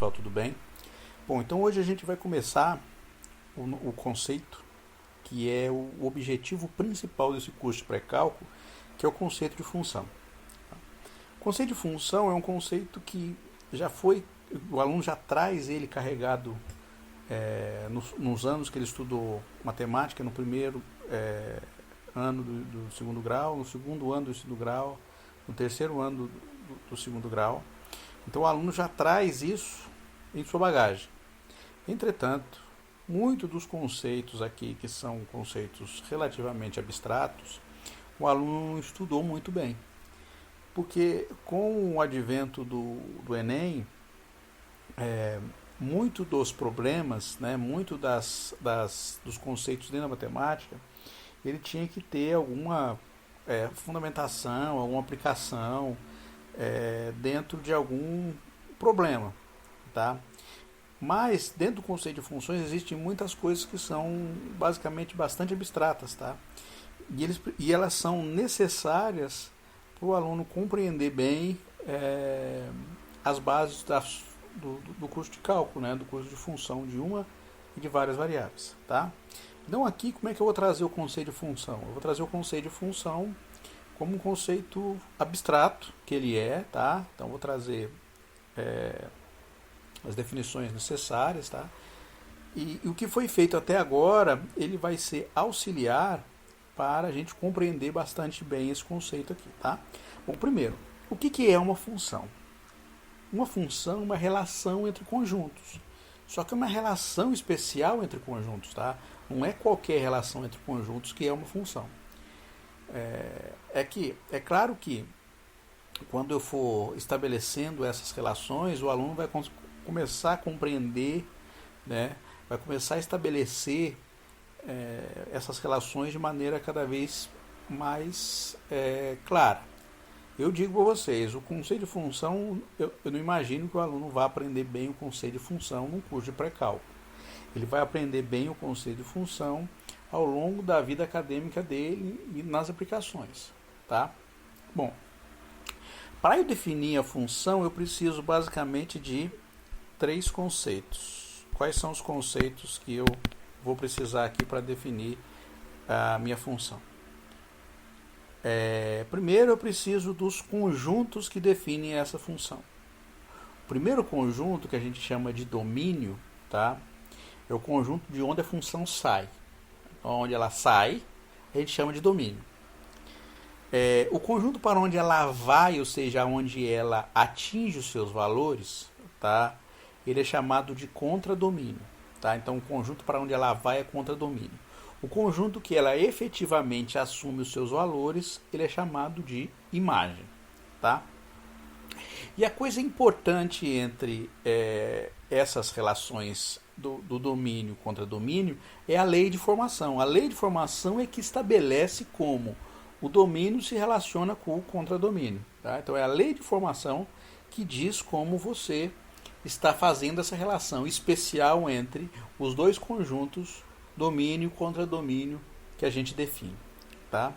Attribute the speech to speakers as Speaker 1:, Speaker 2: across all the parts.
Speaker 1: pessoal, tudo bem? Bom, então hoje a gente vai começar o conceito que é o objetivo principal desse curso de pré-cálculo, que é o conceito de função. O conceito de função é um conceito que já foi, o aluno já traz ele carregado nos anos que ele estudou matemática, no primeiro ano do segundo grau, no segundo ano do segundo grau, no terceiro ano do segundo grau. Então o aluno já traz isso em sua bagagem. Entretanto, muitos dos conceitos aqui, que são conceitos relativamente abstratos, o aluno não estudou muito bem. Porque com o advento do Enem, muito dos problemas, muito dos conceitos dentro da matemática, ele tinha que ter alguma fundamentação, alguma aplicação dentro de algum problema, tá? Mas dentro do conceito de funções existem muitas coisas que são basicamente bastante abstratas, tá? E elas são necessárias para o aluno compreender bem as bases do curso de cálculo, do curso de função de uma e de várias variáveis, tá? Então aqui como é que eu vou trazer o conceito de função? Eu vou trazer o conceito de função como um conceito abstrato que ele é, tá? Então vou trazer as definições necessárias, tá? E o que foi feito até agora, ele vai ser auxiliar para a gente compreender bastante bem esse conceito aqui, tá? Bom, primeiro, o que é uma função? Uma função é uma relação entre conjuntos. Só que é uma relação especial entre conjuntos, tá? Não é qualquer relação entre conjuntos que é uma função. É claro que quando eu for estabelecendo essas relações, o aluno vai começar a compreender, vai começar a estabelecer essas relações de maneira cada vez mais clara. Eu digo para vocês, o conceito de função, eu não imagino que o aluno vá aprender bem o conceito de função num curso de pré-cálculo. Ele vai aprender bem o conceito de função ao longo da vida acadêmica dele e nas aplicações, tá? Bom, para eu definir a função, eu preciso basicamente de 3 conceitos. Quais são os conceitos que eu vou precisar aqui para definir a minha função? Primeiro, eu preciso dos conjuntos que definem essa função. O primeiro conjunto, que a gente chama de domínio, tá? É o conjunto de onde a função sai. Onde ela sai, a gente chama de domínio. O conjunto para onde ela vai, ou seja, onde ela atinge os seus valores, tá? Ele é chamado de contradomínio, tá? Então, o conjunto para onde ela vai é contradomínio. O conjunto que ela efetivamente assume os seus valores, ele é chamado de imagem, tá? E a coisa importante entre essas relações do domínio contra domínio é a lei de formação. A lei de formação é que estabelece como o domínio se relaciona com o contradomínio, tá? Então é a lei de formação que diz como você está fazendo essa relação especial entre os dois conjuntos domínio e contradomínio que a gente define, tá?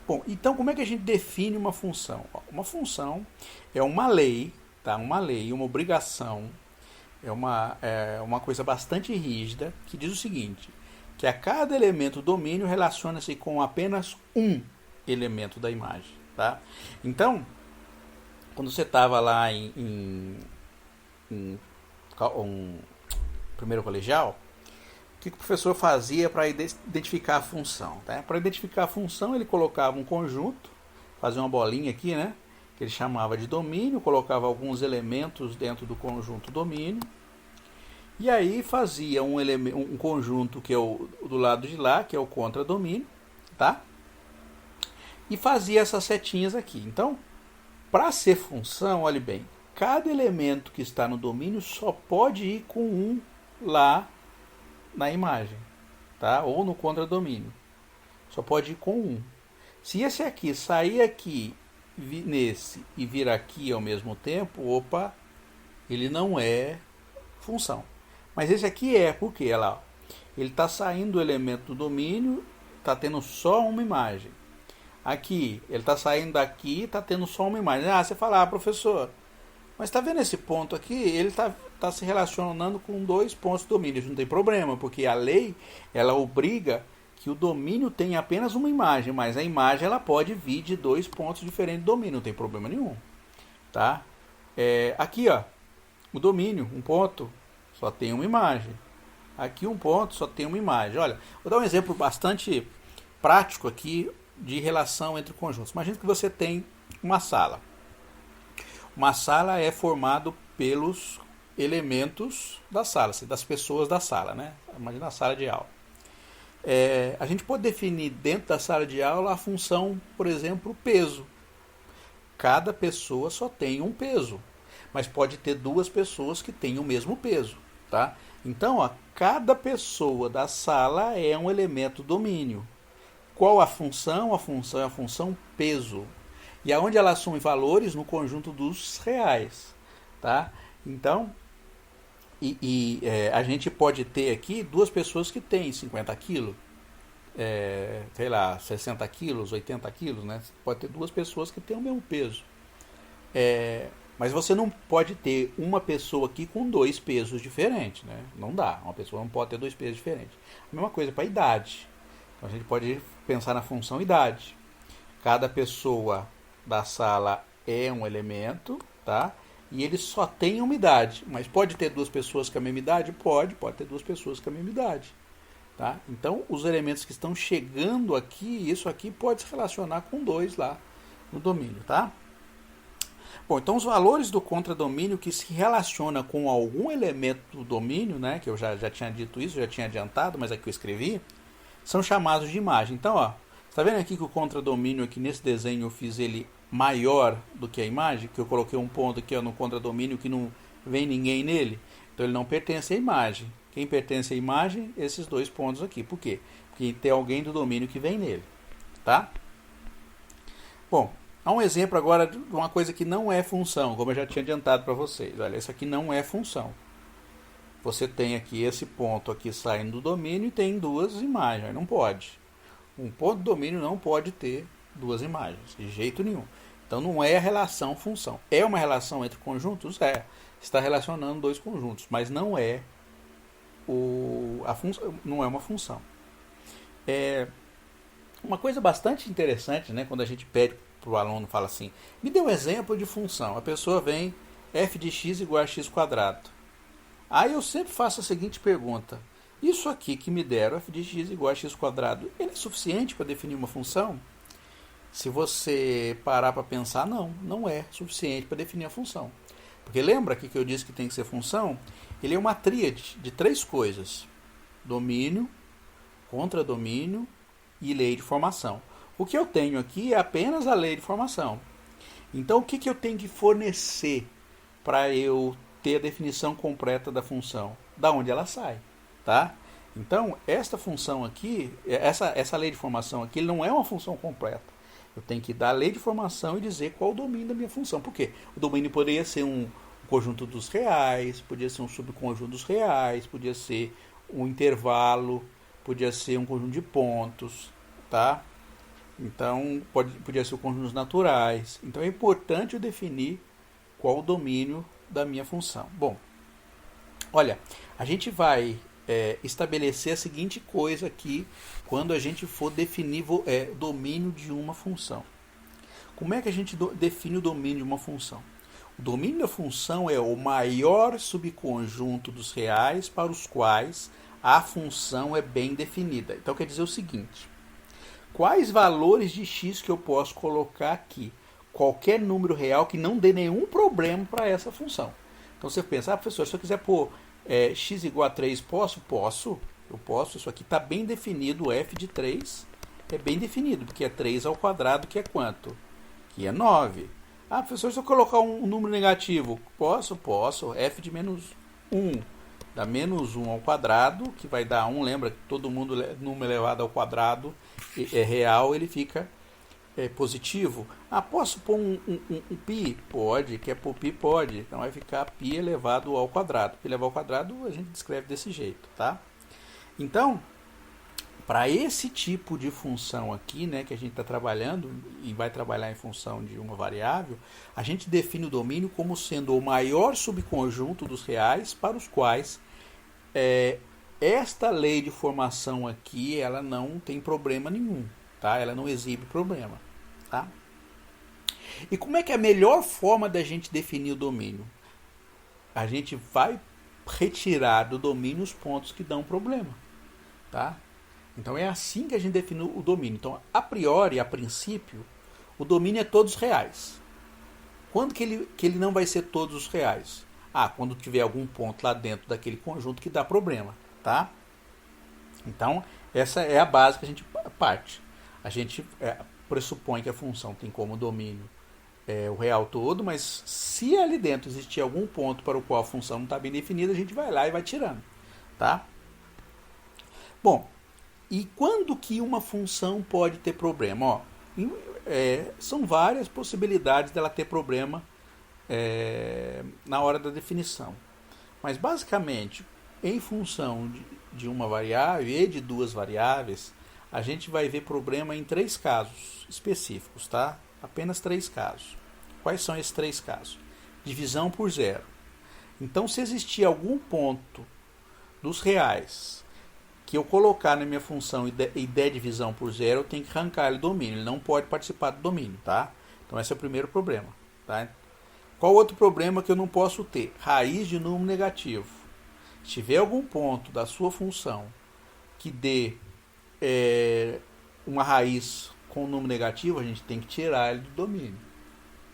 Speaker 1: Bom, então como é que a gente define uma função? Uma função é uma lei, tá? Uma lei, uma obrigação, é uma coisa bastante rígida que diz o seguinte, que a cada elemento do domínio relaciona-se com apenas um elemento da imagem, tá? Então, quando você estava lá em primeiro colegial, o que o professor fazia para identificar a função? Tá? Para identificar a função, ele colocava um conjunto, fazia uma bolinha aqui, que ele chamava de domínio, colocava alguns elementos dentro do conjunto domínio, e aí fazia um conjunto que é do lado de lá, que é o contradomínio, tá? E fazia essas setinhas aqui. Então, para ser função, olhe bem, cada elemento que está no domínio só pode ir com um lá na imagem, tá? Ou no contradomínio. Só pode ir com um. Se esse aqui sair aqui nesse e vir aqui ao mesmo tempo, opa, ele não é função. Mas esse aqui por quê? Olha lá, ele está saindo do elemento do domínio, está tendo só uma imagem. Aqui, ele está saindo daqui, está tendo só uma imagem. Você fala, professor, Mas está vendo esse ponto aqui? Ele está se relacionando com dois pontos de domínio. Isso não tem problema, porque a lei ela obriga que o domínio tenha apenas uma imagem, mas a imagem ela pode vir de dois pontos diferentes de domínio, não tem problema nenhum. Tá? Aqui, ó, o domínio, um ponto, só tem uma imagem. Aqui um ponto, só tem uma imagem. Olha, vou dar um exemplo bastante prático aqui de relação entre conjuntos. Imagina que você tem uma sala. Uma sala é formada pelos elementos da sala, das pessoas da sala, né? Imagina a sala de aula. A gente pode definir dentro da sala de aula a função, por exemplo, peso. Cada pessoa só tem um peso, mas pode ter duas pessoas que têm o mesmo peso, tá? Então, ó, cada pessoa da sala é um elemento domínio. Qual a função? A função é a função peso. E aonde ela assume valores? No conjunto dos reais, tá? Então, a gente pode ter aqui duas pessoas que têm 50 quilos, sei lá, 60 quilos, 80 quilos, né? Pode ter duas pessoas que têm o mesmo peso. Mas você não pode ter uma pessoa aqui com dois pesos diferentes, né? Não dá, uma pessoa não pode ter dois pesos diferentes. A mesma coisa para a idade. Então a gente pode pensar na função idade. Cada pessoa da sala é um elemento, tá? E ele só tem uma idade. Mas pode ter duas pessoas com a mesma idade? Pode ter duas pessoas com a mesma idade. Tá? Então, os elementos que estão chegando aqui, isso aqui pode se relacionar com dois lá no domínio, tá? Bom, então os valores do contradomínio que se relaciona com algum elemento do domínio, né, que eu já tinha dito isso, já tinha adiantado, mas aqui eu escrevi, são chamados de imagem. Então, ó, está vendo aqui que o contradomínio aqui nesse desenho eu fiz ele maior do que a imagem, que eu coloquei um ponto aqui ó, no contradomínio que não vem ninguém nele, então ele não pertence à imagem. Quem pertence à imagem? Esses dois pontos aqui. Por quê? Porque tem alguém do domínio que vem nele. Tá? Bom, há um exemplo agora de uma coisa que não é função, como eu já tinha adiantado para vocês. Olha, isso aqui não é função. Você tem aqui esse ponto aqui saindo do domínio e tem duas imagens. Não pode. Um ponto do domínio não pode ter duas imagens, de jeito nenhum. Então não é a relação função. É uma relação entre conjuntos? Está relacionando dois conjuntos, mas não é não é uma função. Uma coisa bastante interessante, né, quando a gente pede para o aluno, fala assim, me dê um exemplo de função. A pessoa vem, f de x igual a x quadrado. Aí eu sempre faço a seguinte pergunta, isso aqui que me deram, f de x igual a x quadrado, ele é suficiente para definir uma função? Se você parar para pensar, não é suficiente para definir a função. Porque lembra aqui que eu disse que tem que ser função? Ele é uma tríade de três coisas. Domínio, contradomínio e lei de formação. O que eu tenho aqui é apenas a lei de formação. Então, o que eu tenho que fornecer para eu ter a definição completa da função? Da onde ela sai, tá? Então, esta função aqui, essa lei de formação aqui, não é uma função completa. Eu tenho que dar a lei de formação e dizer qual o domínio da minha função. Por quê? O domínio poderia ser um conjunto dos reais, podia ser um subconjunto dos reais, podia ser um intervalo, podia ser um conjunto de pontos, tá? Então, podia ser o conjunto dos naturais. Então, é importante eu definir qual o domínio da minha função. Bom, olha, a gente vai estabelecer a seguinte coisa aqui quando a gente for definir domínio de uma função. Como é que a gente define o domínio de uma função? O domínio da função é o maior subconjunto dos reais para os quais a função é bem definida. Então quer dizer o seguinte, quais valores de x que eu posso colocar aqui? Qualquer número real que não dê nenhum problema para essa função. Então você pensa, professor, se eu quiser pôr x igual a 3, posso? Posso. Eu posso. Isso aqui está bem definido, o f de 3 é bem definido, porque é 3 ao quadrado, que é quanto? Que é 9. Ah, professor, se eu colocar um número negativo, posso? Posso. F de menos 1 dá menos 1 ao quadrado, que vai dar 1. Lembra que todo número elevado ao quadrado é real, ele fica positivo. Ah, posso pôr um π? Pode. Quer pôr π? Pode. Então vai ficar π elevado ao quadrado. Π elevado ao quadrado a gente descreve desse jeito, tá? Então, Para esse tipo de função aqui, né, que a gente está trabalhando e vai trabalhar em função de uma variável, a gente define o domínio como sendo o maior subconjunto dos reais para os quais esta lei de formação aqui ela não tem problema nenhum, tá? Ela não exibe problema, tá? E como é que é a melhor forma da gente definir o domínio? A gente vai retirar do domínio os pontos que dão problema, tá? Então é assim que a gente define o domínio. Então, a priori, a princípio, o domínio é todos reais. Quando que ele não vai ser todos os reais? Quando tiver algum ponto lá dentro daquele conjunto que dá problema, tá? Então, essa é a base que a gente parte. A gente pressupõe que a função tem como domínio o real todo, mas se ali dentro existir algum ponto para o qual a função não está bem definida, a gente vai lá e vai tirando, tá? Bom, e quando que uma função pode ter problema? São várias possibilidades dela ter problema na hora da definição. Mas basicamente, em função de uma variável e de duas variáveis, a gente vai ver problema em 3 casos específicos, tá? Apenas 3 casos. Quais são esses 3 casos? Divisão por zero. Então, se existir algum ponto dos reais que eu colocar na minha função e der divisão por zero, eu tenho que arrancar ele do domínio. Ele não pode participar do domínio, tá? Então esse é o primeiro problema, tá? Qual outro problema que eu não posso ter? Raiz de número negativo. Se tiver algum ponto da sua função que dê uma raiz com número negativo, a gente tem que tirar ele do domínio,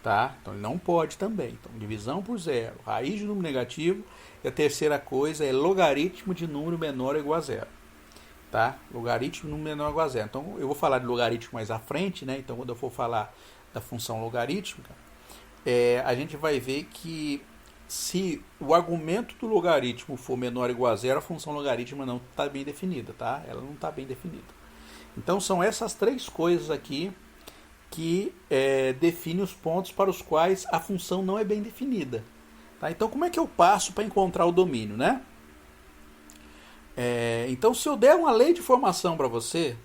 Speaker 1: tá? Então ele não pode também. Então divisão por zero, raiz de número negativo, e a terceira coisa é logaritmo de número menor ou igual a zero. Tá? Logaritmo de número menor ou igual a zero. Então eu vou falar de logaritmo mais à frente, né? Então quando eu for falar da função logarítmica, a gente vai ver que se o argumento do logaritmo for menor ou igual a zero, a função logarítmica não está bem definida, tá? Ela não está bem definida. Então são essas 3 coisas aqui que definem os pontos para os quais a função não é bem definida. Tá? Então como é que eu passo para encontrar o domínio, né? Então, se eu der uma lei de formação para você,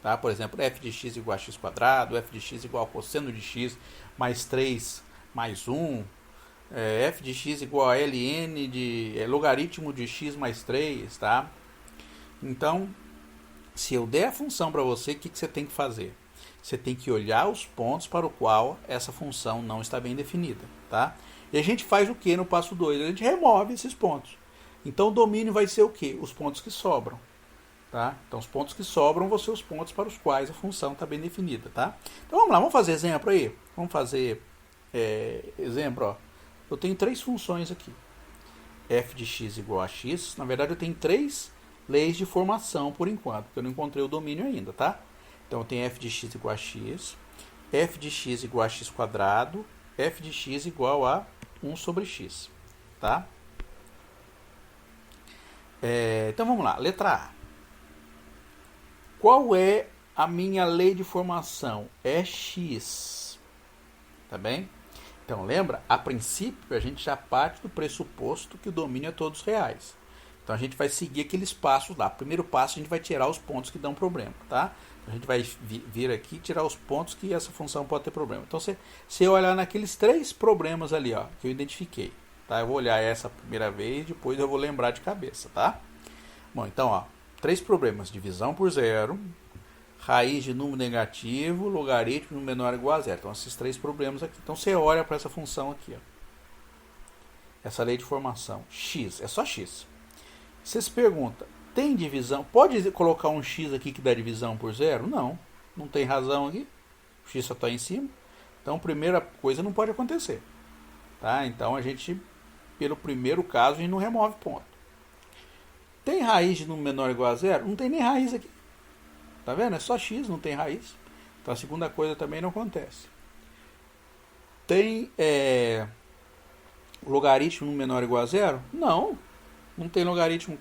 Speaker 1: tá? Por exemplo, f de x igual a x quadrado, f de x igual a cosseno de x mais 3 mais 1, f de x igual a ln de logaritmo de x mais 3, tá? Então, se eu der a função para você, o que você tem que fazer? Você tem que olhar os pontos para o qual essa função não está bem definida, tá? E a gente faz o que no passo 2? A gente remove esses pontos. Então o domínio vai ser o quê? Os pontos que sobram. Tá? Então os pontos que sobram vão ser os pontos para os quais a função está bem definida. Tá? Então vamos lá, vamos fazer exemplo aí? Vamos fazer exemplo. Ó. Eu tenho 3 funções aqui. F de x igual a x. Na verdade eu tenho 3 leis de formação por enquanto, porque eu não encontrei o domínio ainda. Tá? Então eu tenho f de x igual a x, f de x igual a x quadrado, f de x igual a 1 sobre x. Tá? Então vamos lá, letra A. Qual é a minha lei de formação? É x. Tá bem? Então lembra, a princípio a gente já parte do pressuposto que o domínio é todos reais. Então a gente vai seguir aqueles passos lá. Primeiro passo a gente vai tirar os pontos que dão problema, tá? A gente vai vir aqui e tirar os pontos que essa função pode ter problema. Então se eu olhar naqueles 3 problemas ali, ó, que eu identifiquei. Tá? Eu vou olhar essa primeira vez, depois eu vou lembrar de cabeça, tá? Bom, então, ó, 3 problemas: divisão por zero, raiz de número negativo, logaritmo de número menor ou igual a zero. Então, esses 3 problemas aqui. Então, você olha para essa função aqui, ó. Essa lei de formação, x, é só x. Você se pergunta, tem divisão? Pode colocar um x aqui que dá divisão por zero? Não, não tem razão aqui. O x só está em cima. Então, primeira coisa não pode acontecer. Tá? Então, a gente... Pelo primeiro caso, a gente não remove ponto. Tem raiz de número menor ou igual a zero? Não tem nem raiz aqui. Tá vendo? É só x, não tem raiz. Então a segunda coisa também não acontece. Tem logaritmo menor ou igual a zero? Não. Não tem logaritmo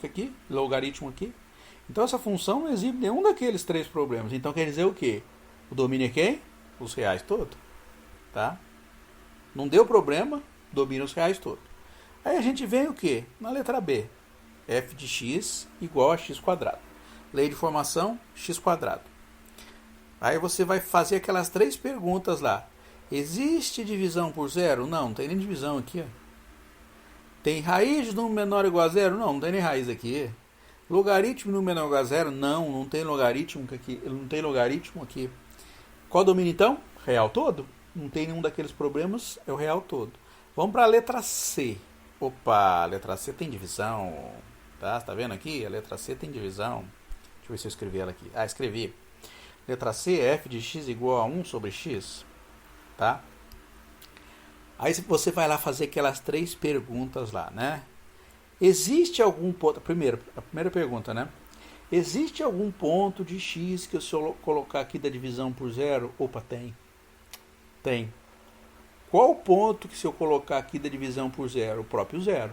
Speaker 1: aqui. Então essa função não exibe nenhum daqueles 3 problemas. Então quer dizer o quê? O domínio é quem? Os reais todos. Tá? Não deu problema, domina os reais todos. Aí a gente vem o quê? Na letra B. F de x igual a x quadrado. lei de formação, x². Aí você vai fazer aquelas 3 perguntas lá. Existe divisão por zero? Não, não tem nem divisão aqui. Ó. Tem raiz de número menor ou igual a zero? Não, não tem nem raiz aqui. Logaritmo de número menor ou igual a zero? Não, não tem logaritmo aqui. Não tem logaritmo aqui. Qual domínio então? Real todo? Não tem nenhum daqueles problemas, é o real todo. Vamos para a letra C. Opa, a letra C tem divisão. Tá vendo aqui? A letra C tem divisão. Deixa eu ver se eu escrevi ela aqui. Ah, escrevi. Letra C, f de x igual a 1 sobre x. Tá? Aí você vai lá fazer aquelas 3 perguntas lá, né? Existe algum ponto... a primeira pergunta, né? Existe algum ponto de x que se eu colocar aqui da divisão por zero? Opa, tem. Tem. Qual o ponto que se eu colocar aqui da divisão por zero? O próprio zero.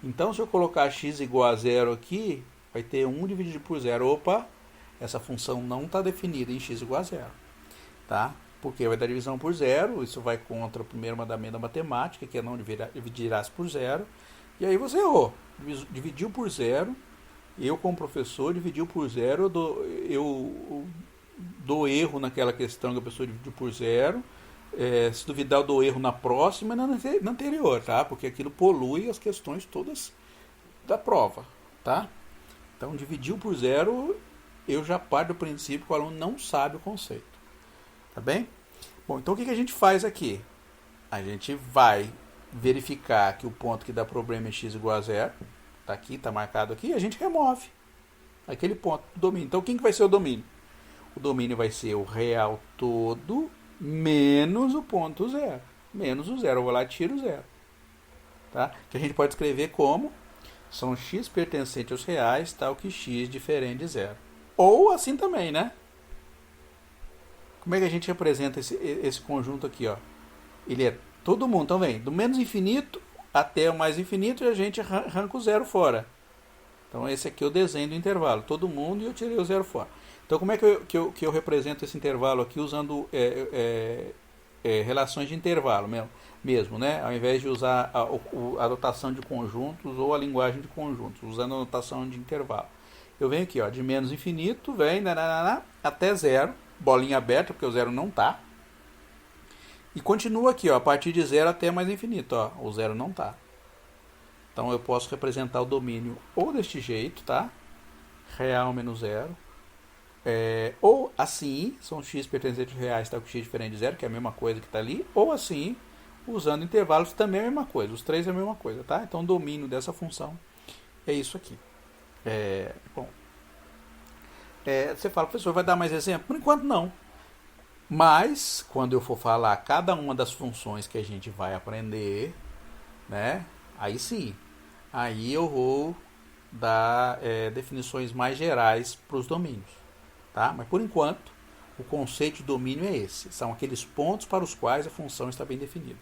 Speaker 1: Então, se eu colocar x igual a zero aqui, vai ter 1 dividido por zero. Opa, essa função não está definida em x igual a zero. Tá? Porque vai dar divisão por zero, isso vai contra o primeiro mandamento da matemática, que é não dividirás por zero. E aí você errou. Dividiu por zero, eu como professor dividiu por zero, eu dou erro naquela questão que a pessoa dividiu por zero. Se duvidar, eu dou erro na próxima e na anterior, tá? Porque aquilo polui as questões todas da prova, tá? Então, dividiu por zero, eu já parto do princípio que o aluno não sabe o conceito. Tá bem? Bom, então o que a gente faz aqui? A gente vai verificar que o ponto que dá problema é x igual a zero. Tá aqui, tá marcado aqui. E a gente remove aquele ponto do domínio. Então, quem que vai ser o domínio? O domínio vai ser o real todo menos o ponto zero. Menos o zero. Eu vou lá e tiro o zero. Tá? Que a gente pode escrever como são x pertencente aos reais, tal que x diferente de zero. Ou assim também, né? Como é que a gente representa esse conjunto aqui? Ó? Ele é todo mundo, então vem do menos infinito até o mais infinito e a gente arranca o zero fora. Então esse aqui é o desenho do intervalo. Todo mundo e eu tirei o zero fora. Então como é que eu represento esse intervalo aqui usando relações de intervalo mesmo, né? Ao invés de usar a notação de conjuntos ou a linguagem de conjuntos, usando a notação de intervalo. Eu venho aqui, ó, de menos infinito, vem até zero. Bolinha aberta, porque o zero não está. E continua aqui, ó, a partir de zero até mais infinito. Ó, o zero não está. Então eu posso representar o domínio ou deste jeito, tá? Real menos zero. Ou assim, são x pertencentes reais, tá com x diferente de zero, que é a mesma coisa que está ali. Ou assim, usando intervalos, também é a mesma coisa. Os 3 é a mesma coisa, tá? Então o domínio dessa função é isso aqui. Bom. Você fala, professor, vai dar mais exemplo? Por enquanto não. Mas, quando eu for falar cada uma das funções que a gente vai aprender, né? Aí sim. Aí eu vou dar definições mais gerais para os domínios. Tá? Mas, por enquanto, o conceito de domínio é esse. São aqueles pontos para os quais a função está bem definida.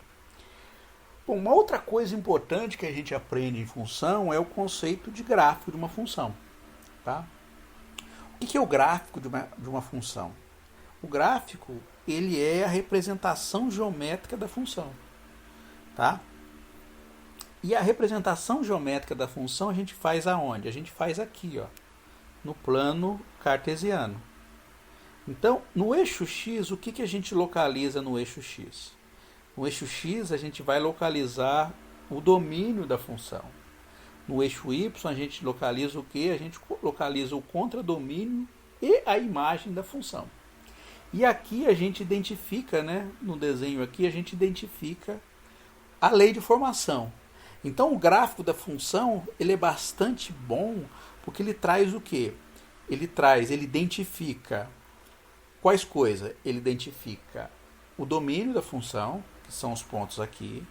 Speaker 1: Bom, uma outra coisa importante que a gente aprende em função é o conceito de gráfico de uma função. Tá? O que é o gráfico de uma função? O gráfico, ele é a representação geométrica da função. Tá? E a representação geométrica da função a gente faz aonde? A gente faz aqui, ó, no plano cartesiano. Então, no eixo x, o que a gente localiza no eixo x? No eixo x, a gente vai localizar o domínio da função. No eixo y, a gente localiza o quê? A gente localiza o contradomínio e a imagem da função. E aqui a gente identifica, né, no desenho aqui, a gente identifica a lei de formação. Então, o gráfico da função, ele é bastante bom, porque ele traz o quê? Ele identifica quais coisas? Ele identifica o domínio da função, que são os pontos aqui.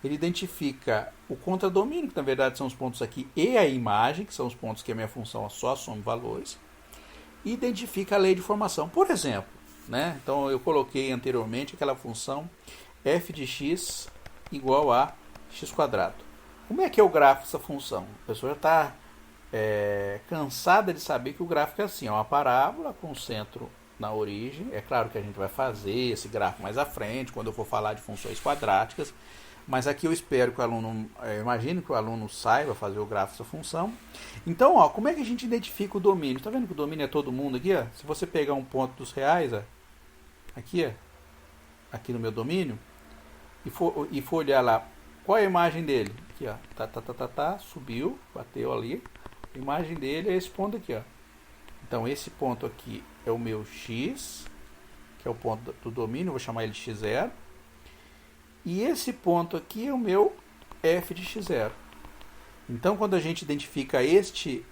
Speaker 1: Ele identifica o contradomínio, que na verdade são os pontos aqui, e a imagem, que são os pontos que a minha função só soma valores. E identifica a lei de formação. Por exemplo, né? Então eu coloquei anteriormente aquela função f de x igual a x². Como é que é o gráfico dessa função? A pessoa já está cansada de saber que o gráfico é assim, é uma parábola com centro na origem. É claro que a gente vai fazer esse gráfico mais à frente, quando eu for falar de funções quadráticas. Mas aqui eu espero que o aluno, imagino que o aluno saiba fazer o gráfico dessa função. Então, ó, como é que a gente identifica o domínio? Está vendo que o domínio é todo mundo aqui? Ó? Se você pegar um ponto dos reais, ó, aqui, ó, aqui no meu domínio, e for olhar lá, qual é a imagem dele? Aqui, ó, subiu, bateu ali. A imagem dele é esse ponto aqui, ó. Então, esse ponto aqui é o meu x, que é o ponto do domínio, vou chamar ele de x0. E esse ponto aqui é o meu f de x0. Então, quando a gente identifica este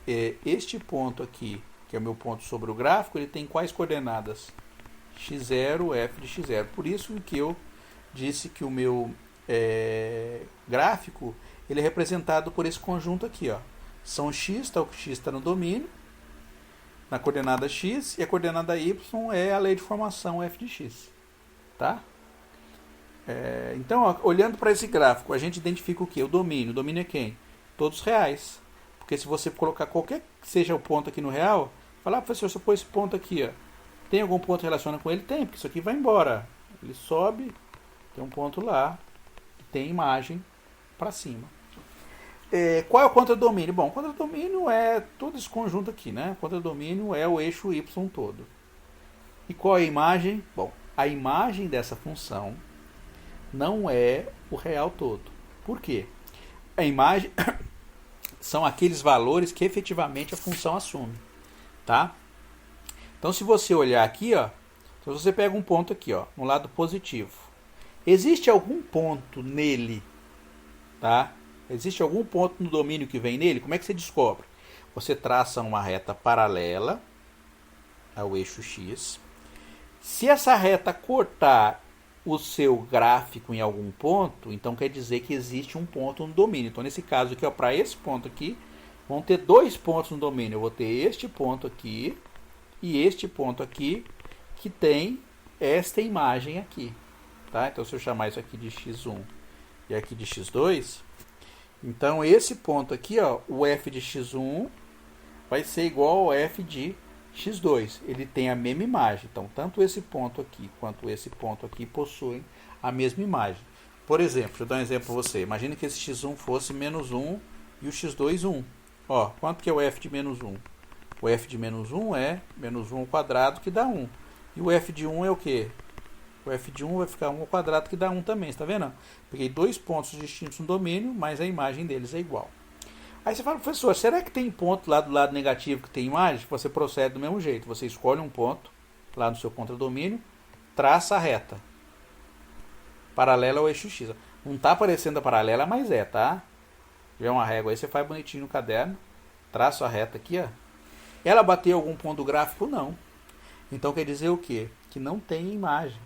Speaker 1: ponto aqui, que é o meu ponto sobre o gráfico, ele tem quais coordenadas? x0, f de x0. Por isso que eu disse que o meu gráfico ele é representado por esse conjunto aqui, ó. São x, o x está no domínio, na coordenada x, e a coordenada y é a lei de formação f de x. Tá? Então, ó, olhando para esse gráfico, a gente identifica o que? O domínio. O domínio é quem? Todos reais. Porque se você colocar qualquer que seja o ponto aqui no real, falar, professor, se eu pôr esse ponto aqui, ó, tem algum ponto relacionado com ele? Tem, porque isso aqui vai embora. Ele sobe, tem um ponto lá, tem imagem para cima. Qual é o contradomínio? Bom, o contradomínio é todo esse conjunto aqui, né? O contradomínio é o eixo y todo. E qual é a imagem? Bom, a imagem dessa função não é o real todo. Por quê? A imagem são aqueles valores que efetivamente a função assume, tá? Então, se você olhar aqui, ó, se você pega um ponto aqui, ó, no lado positivo, existe algum ponto nele, tá? Existe algum ponto no domínio que vem nele? Como é que você descobre? Você traça uma reta paralela ao eixo x. Se essa reta cortar o seu gráfico em algum ponto, então quer dizer que existe um ponto no domínio. Então, nesse caso aqui, para esse ponto aqui, vão ter dois pontos no domínio. Eu vou ter este ponto aqui e este ponto aqui, que tem esta imagem aqui. Tá? Então, se eu chamar isso aqui de x1 e aqui de x2, então esse ponto aqui, ó, o f de x1 vai ser igual ao f de x2. Ele tem a mesma imagem. Então, tanto esse ponto aqui quanto esse ponto aqui possuem a mesma imagem. Por exemplo, deixa eu dar um exemplo para você. Imagina que esse x1 fosse menos 1 e o x2, 1. Ó, quanto que é o f de menos 1? O f de menos 1 é menos 1 ao quadrado, que dá 1. E o f de 1 é o quê? O f de 1 vai ficar 1 ao quadrado, que dá 1 também. Está vendo? Peguei dois pontos distintos no domínio, mas a imagem deles é igual. Aí você fala, professor, será que tem ponto lá do lado negativo que tem imagem? Você procede do mesmo jeito. Você escolhe um ponto lá no seu contradomínio, traça a reta paralela ao eixo x. Não está aparecendo a paralela, mas é, tá? Já uma régua aí, você faz bonitinho no caderno, traça a reta aqui, ó. Ela bateu algum ponto gráfico? Não. Então quer dizer o quê? Que não tem imagem.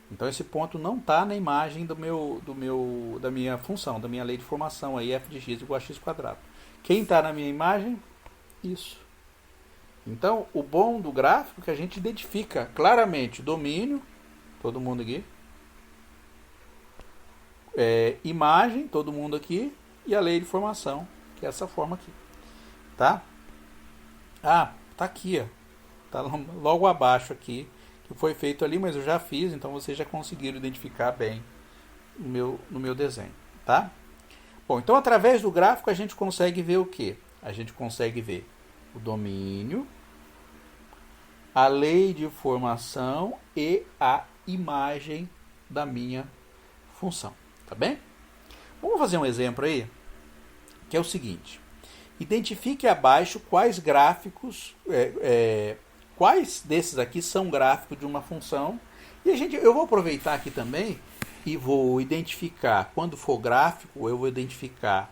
Speaker 1: Então esse ponto não está na imagem da minha função, da minha lei de formação aí, f de x igual a x quadrado. Quem está na minha imagem? Isso. Então, o bom do gráfico é que a gente identifica claramente o domínio, todo mundo aqui, imagem, todo mundo aqui, e a lei de formação, que é essa forma aqui. Tá? Ah, tá aqui, ó. Tá logo abaixo aqui, que foi feito ali, mas eu já fiz, então vocês já conseguiram identificar bem no meu desenho, tá? Bom, então através do gráfico a gente consegue ver o quê? A gente consegue ver o domínio, a lei de formação e a imagem da minha função, tá bem? Vamos fazer um exemplo aí, que é o seguinte. Identifique abaixo quais gráficos, quais desses aqui são gráficos de uma função. E eu vou aproveitar aqui também e vou identificar, quando for gráfico, eu vou identificar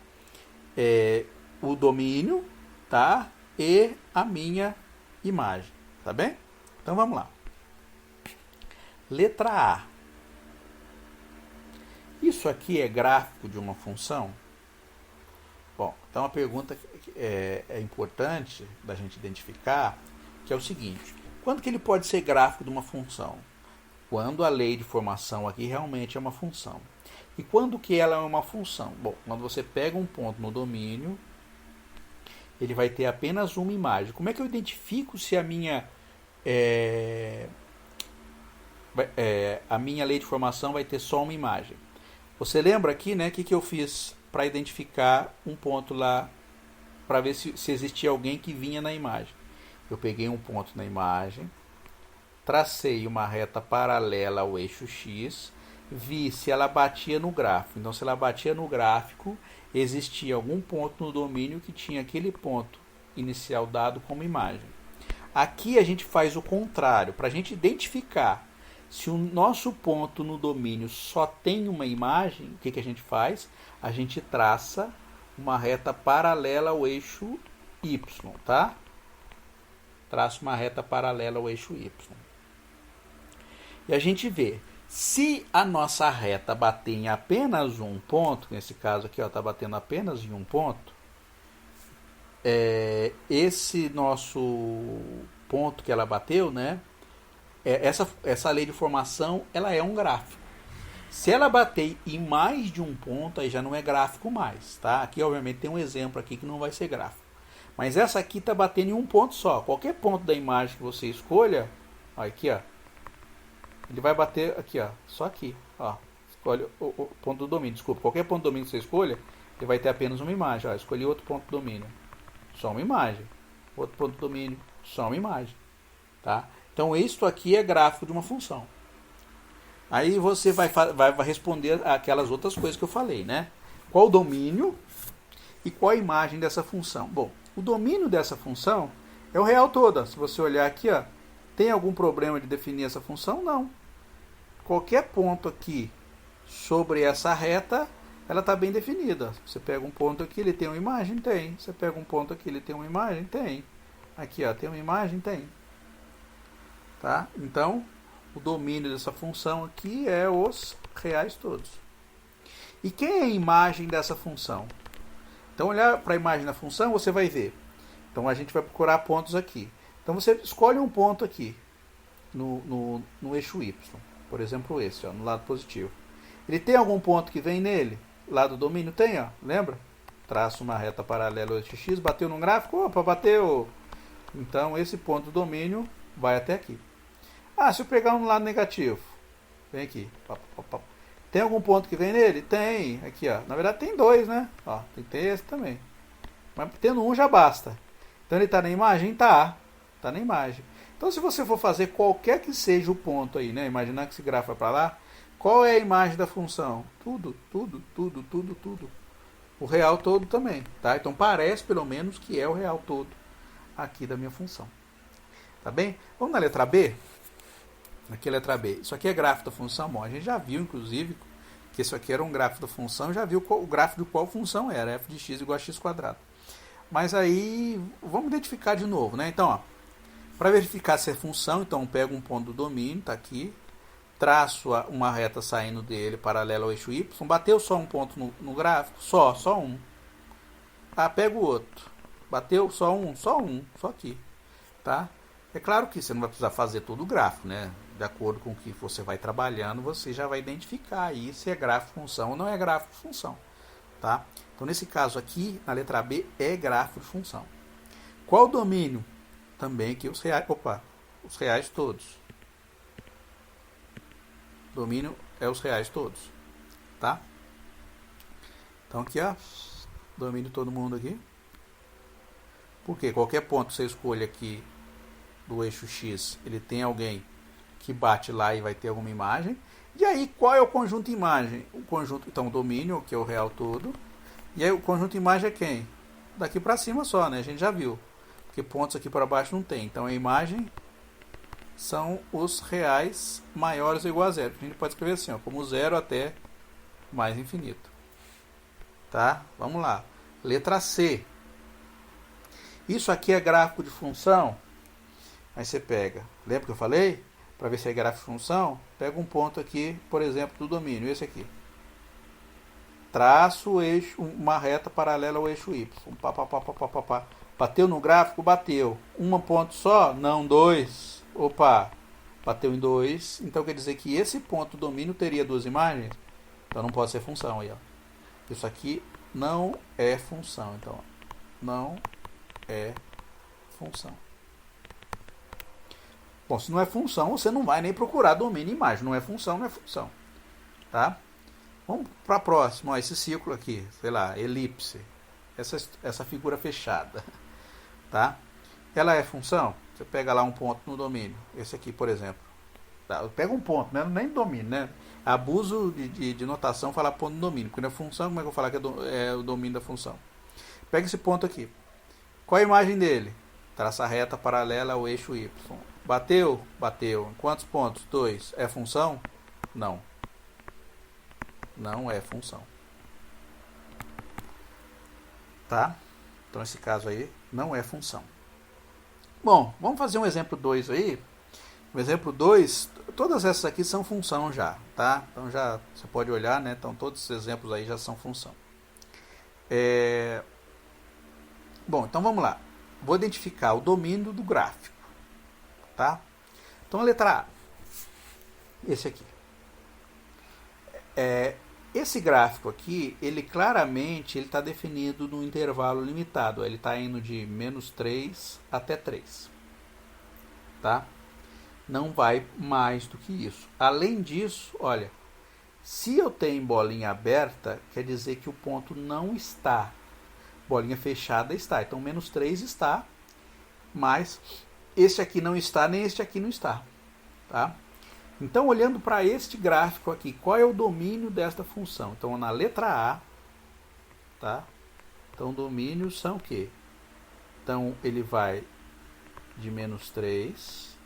Speaker 1: o domínio, tá? E a minha imagem, tá bem? Então vamos lá. Letra A. Isso aqui é gráfico de uma função? Bom, então a pergunta é importante da gente identificar, que é o seguinte: quando que ele pode ser gráfico de uma função? Quando a lei de formação aqui realmente é uma função. E quando que ela é uma função? Bom, quando você pega um ponto no domínio, ele vai ter apenas uma imagem. Como é que eu identifico se a minha lei de formação vai ter só uma imagem? Você lembra aqui, né, o que eu fiz para identificar um ponto lá, para ver se existia alguém que vinha na imagem? Eu peguei um ponto na imagem, tracei uma reta paralela ao eixo X, vi se ela batia no gráfico. Então, se ela batia no gráfico, existia algum ponto no domínio que tinha aquele ponto inicial dado como imagem. Aqui a gente faz o contrário, para a gente identificar se o nosso ponto no domínio só tem uma imagem, o que a gente faz? A gente traça uma reta paralela ao eixo Y, tá? Traça uma reta paralela ao eixo Y. E a gente vê, se a nossa reta bater em apenas um ponto, nesse caso aqui está batendo apenas em um ponto, esse nosso ponto que ela bateu, né? Essa lei de formação, ela é um gráfico. Se ela bater em mais de um ponto, aí já não é gráfico mais, tá? Aqui, obviamente, tem um exemplo aqui que não vai ser gráfico. Mas essa aqui está batendo em um ponto só. Qualquer ponto da imagem que você escolha, ó, aqui, ó, ele vai bater aqui, ó, só aqui, ó. Escolhe o ponto do domínio, desculpa. Qualquer ponto do domínio que você escolha, ele vai ter apenas uma imagem. Ó, escolhi outro ponto do domínio, só uma imagem. Outro ponto do domínio, só uma imagem, tá? Então, isto aqui é gráfico de uma função. Aí você vai responder aquelas outras coisas que eu falei, né? Qual o domínio e qual a imagem dessa função? Bom, o domínio dessa função é o real todo. Se você olhar aqui, ó, tem algum problema de definir essa função? Não. Qualquer ponto aqui sobre essa reta, ela está bem definida. Você pega um ponto aqui, ele tem uma imagem? Tem. Você pega um ponto aqui, ele tem uma imagem? Tem. Aqui, ó, tem uma imagem? Tem. Tá? Então, o domínio dessa função aqui é os reais todos. E quem é a imagem dessa função? Então, olhar para a imagem da função, você vai ver. Então, a gente vai procurar pontos aqui. Então, você escolhe um ponto aqui, no eixo Y. Por exemplo, esse, ó, no lado positivo. Ele tem algum ponto que vem nele? Lá do domínio tem, ó, lembra? Traço uma reta paralela ao eixo X, bateu num gráfico? Opa, bateu! Então, esse ponto do domínio vai até aqui. Ah, se eu pegar um lado negativo, vem aqui. Tem algum ponto que vem nele? Tem. Aqui, ó. Na verdade tem dois, né? Ó, tem que ter esse também. Mas tendo um já basta. Então ele está na imagem? Tá. Está na imagem. Então se você for fazer qualquer que seja o ponto aí, né? Imaginar que esse gráfico vai para lá. Qual é a imagem da função? Tudo, tudo, tudo, tudo, tudo. O real todo também, tá? Então parece pelo menos que é o real todo aqui da minha função. Tá bem? Vamos na letra B? Aqui é a letra B. Isso aqui é gráfico da função. Bom, a gente já viu, inclusive, que isso aqui era um gráfico da função. Já viu o gráfico de qual função era. F de x igual a x quadrado. Mas aí, vamos identificar de novo, né? Então, para verificar se é função, então eu pego um ponto do domínio, está aqui. Traço uma reta saindo dele, paralela ao eixo y. Bateu só um ponto no gráfico? Só um. Ah, pego o outro. Bateu só um, só aqui. Tá? É claro que você não vai precisar fazer todo o gráfico, né? De acordo com o que você vai trabalhando, você já vai identificar aí se é gráfico função ou não é gráfico função, tá? Então, nesse caso aqui, na letra B, é gráfico de função. Qual o domínio? Também aqui os reais todos. Domínio é os reais todos, tá? Então, aqui, ó, domínio todo mundo aqui. Porque qualquer ponto que você escolha aqui do eixo X, ele tem alguém que bate lá e vai ter alguma imagem. E aí, qual é o conjunto imagem? O conjunto, então, o domínio, que é o real todo. E aí, o conjunto imagem é quem? Daqui para cima só, né? A gente já viu. Porque pontos aqui para baixo não tem. Então, a imagem são os reais maiores ou igual a zero. A gente pode escrever assim, ó, como zero até mais infinito. Tá? Vamos lá. Letra C. Isso aqui é gráfico de função. Aí você pega, lembra que eu falei? Para ver se é gráfico de função, pega um ponto aqui, por exemplo, do domínio, esse aqui. Traço uma reta paralela ao eixo Y. Bateu no gráfico? Bateu. Um ponto só? Não, dois. Opa, bateu em dois. Então quer dizer que esse ponto do domínio teria duas imagens? Então não pode ser função aí, ó. Isso aqui não é função. Então, não é função. Bom, se não é função, você não vai nem procurar domínio e imagem. Não é função, não é função. Tá? Vamos para a próxima. Ó, esse círculo aqui, sei lá, elipse. Essa figura fechada. Tá? Ela é função? Você pega lá um ponto no domínio. Esse aqui, por exemplo. Tá? Pega um ponto, né? Nem domínio, né? Abuso de notação falar ponto no domínio. Quando é função, como é que eu vou falar que é o domínio da função? Pega esse ponto aqui. Qual a imagem dele? Traça reta paralela ao eixo Y. Bateu? Bateu. Em quantos pontos? 2. É função? Não. Não é função. Tá? Então esse caso aí não é função. Bom, vamos fazer um exemplo 2 aí. O exemplo 2, todas essas aqui são função já, tá? Então já você pode olhar, né? Então todos esses exemplos aí já são função. Bom, então vamos lá. Vou identificar o domínio do gráfico, tá? Então a letra A, esse aqui. Esse gráfico aqui, ele claramente está definido num intervalo limitado. Ele está indo de -3 até 3. Tá? Não vai mais do que isso. Além disso, olha, se eu tenho bolinha aberta, quer dizer que o ponto não está. Bolinha fechada está. Então, -3 está, mas este aqui não está, nem este aqui não está. Tá? Então, olhando para este gráfico aqui, qual é o domínio desta função? Então, na letra A, tá? Então, domínios são o quê? Então, ele vai de -3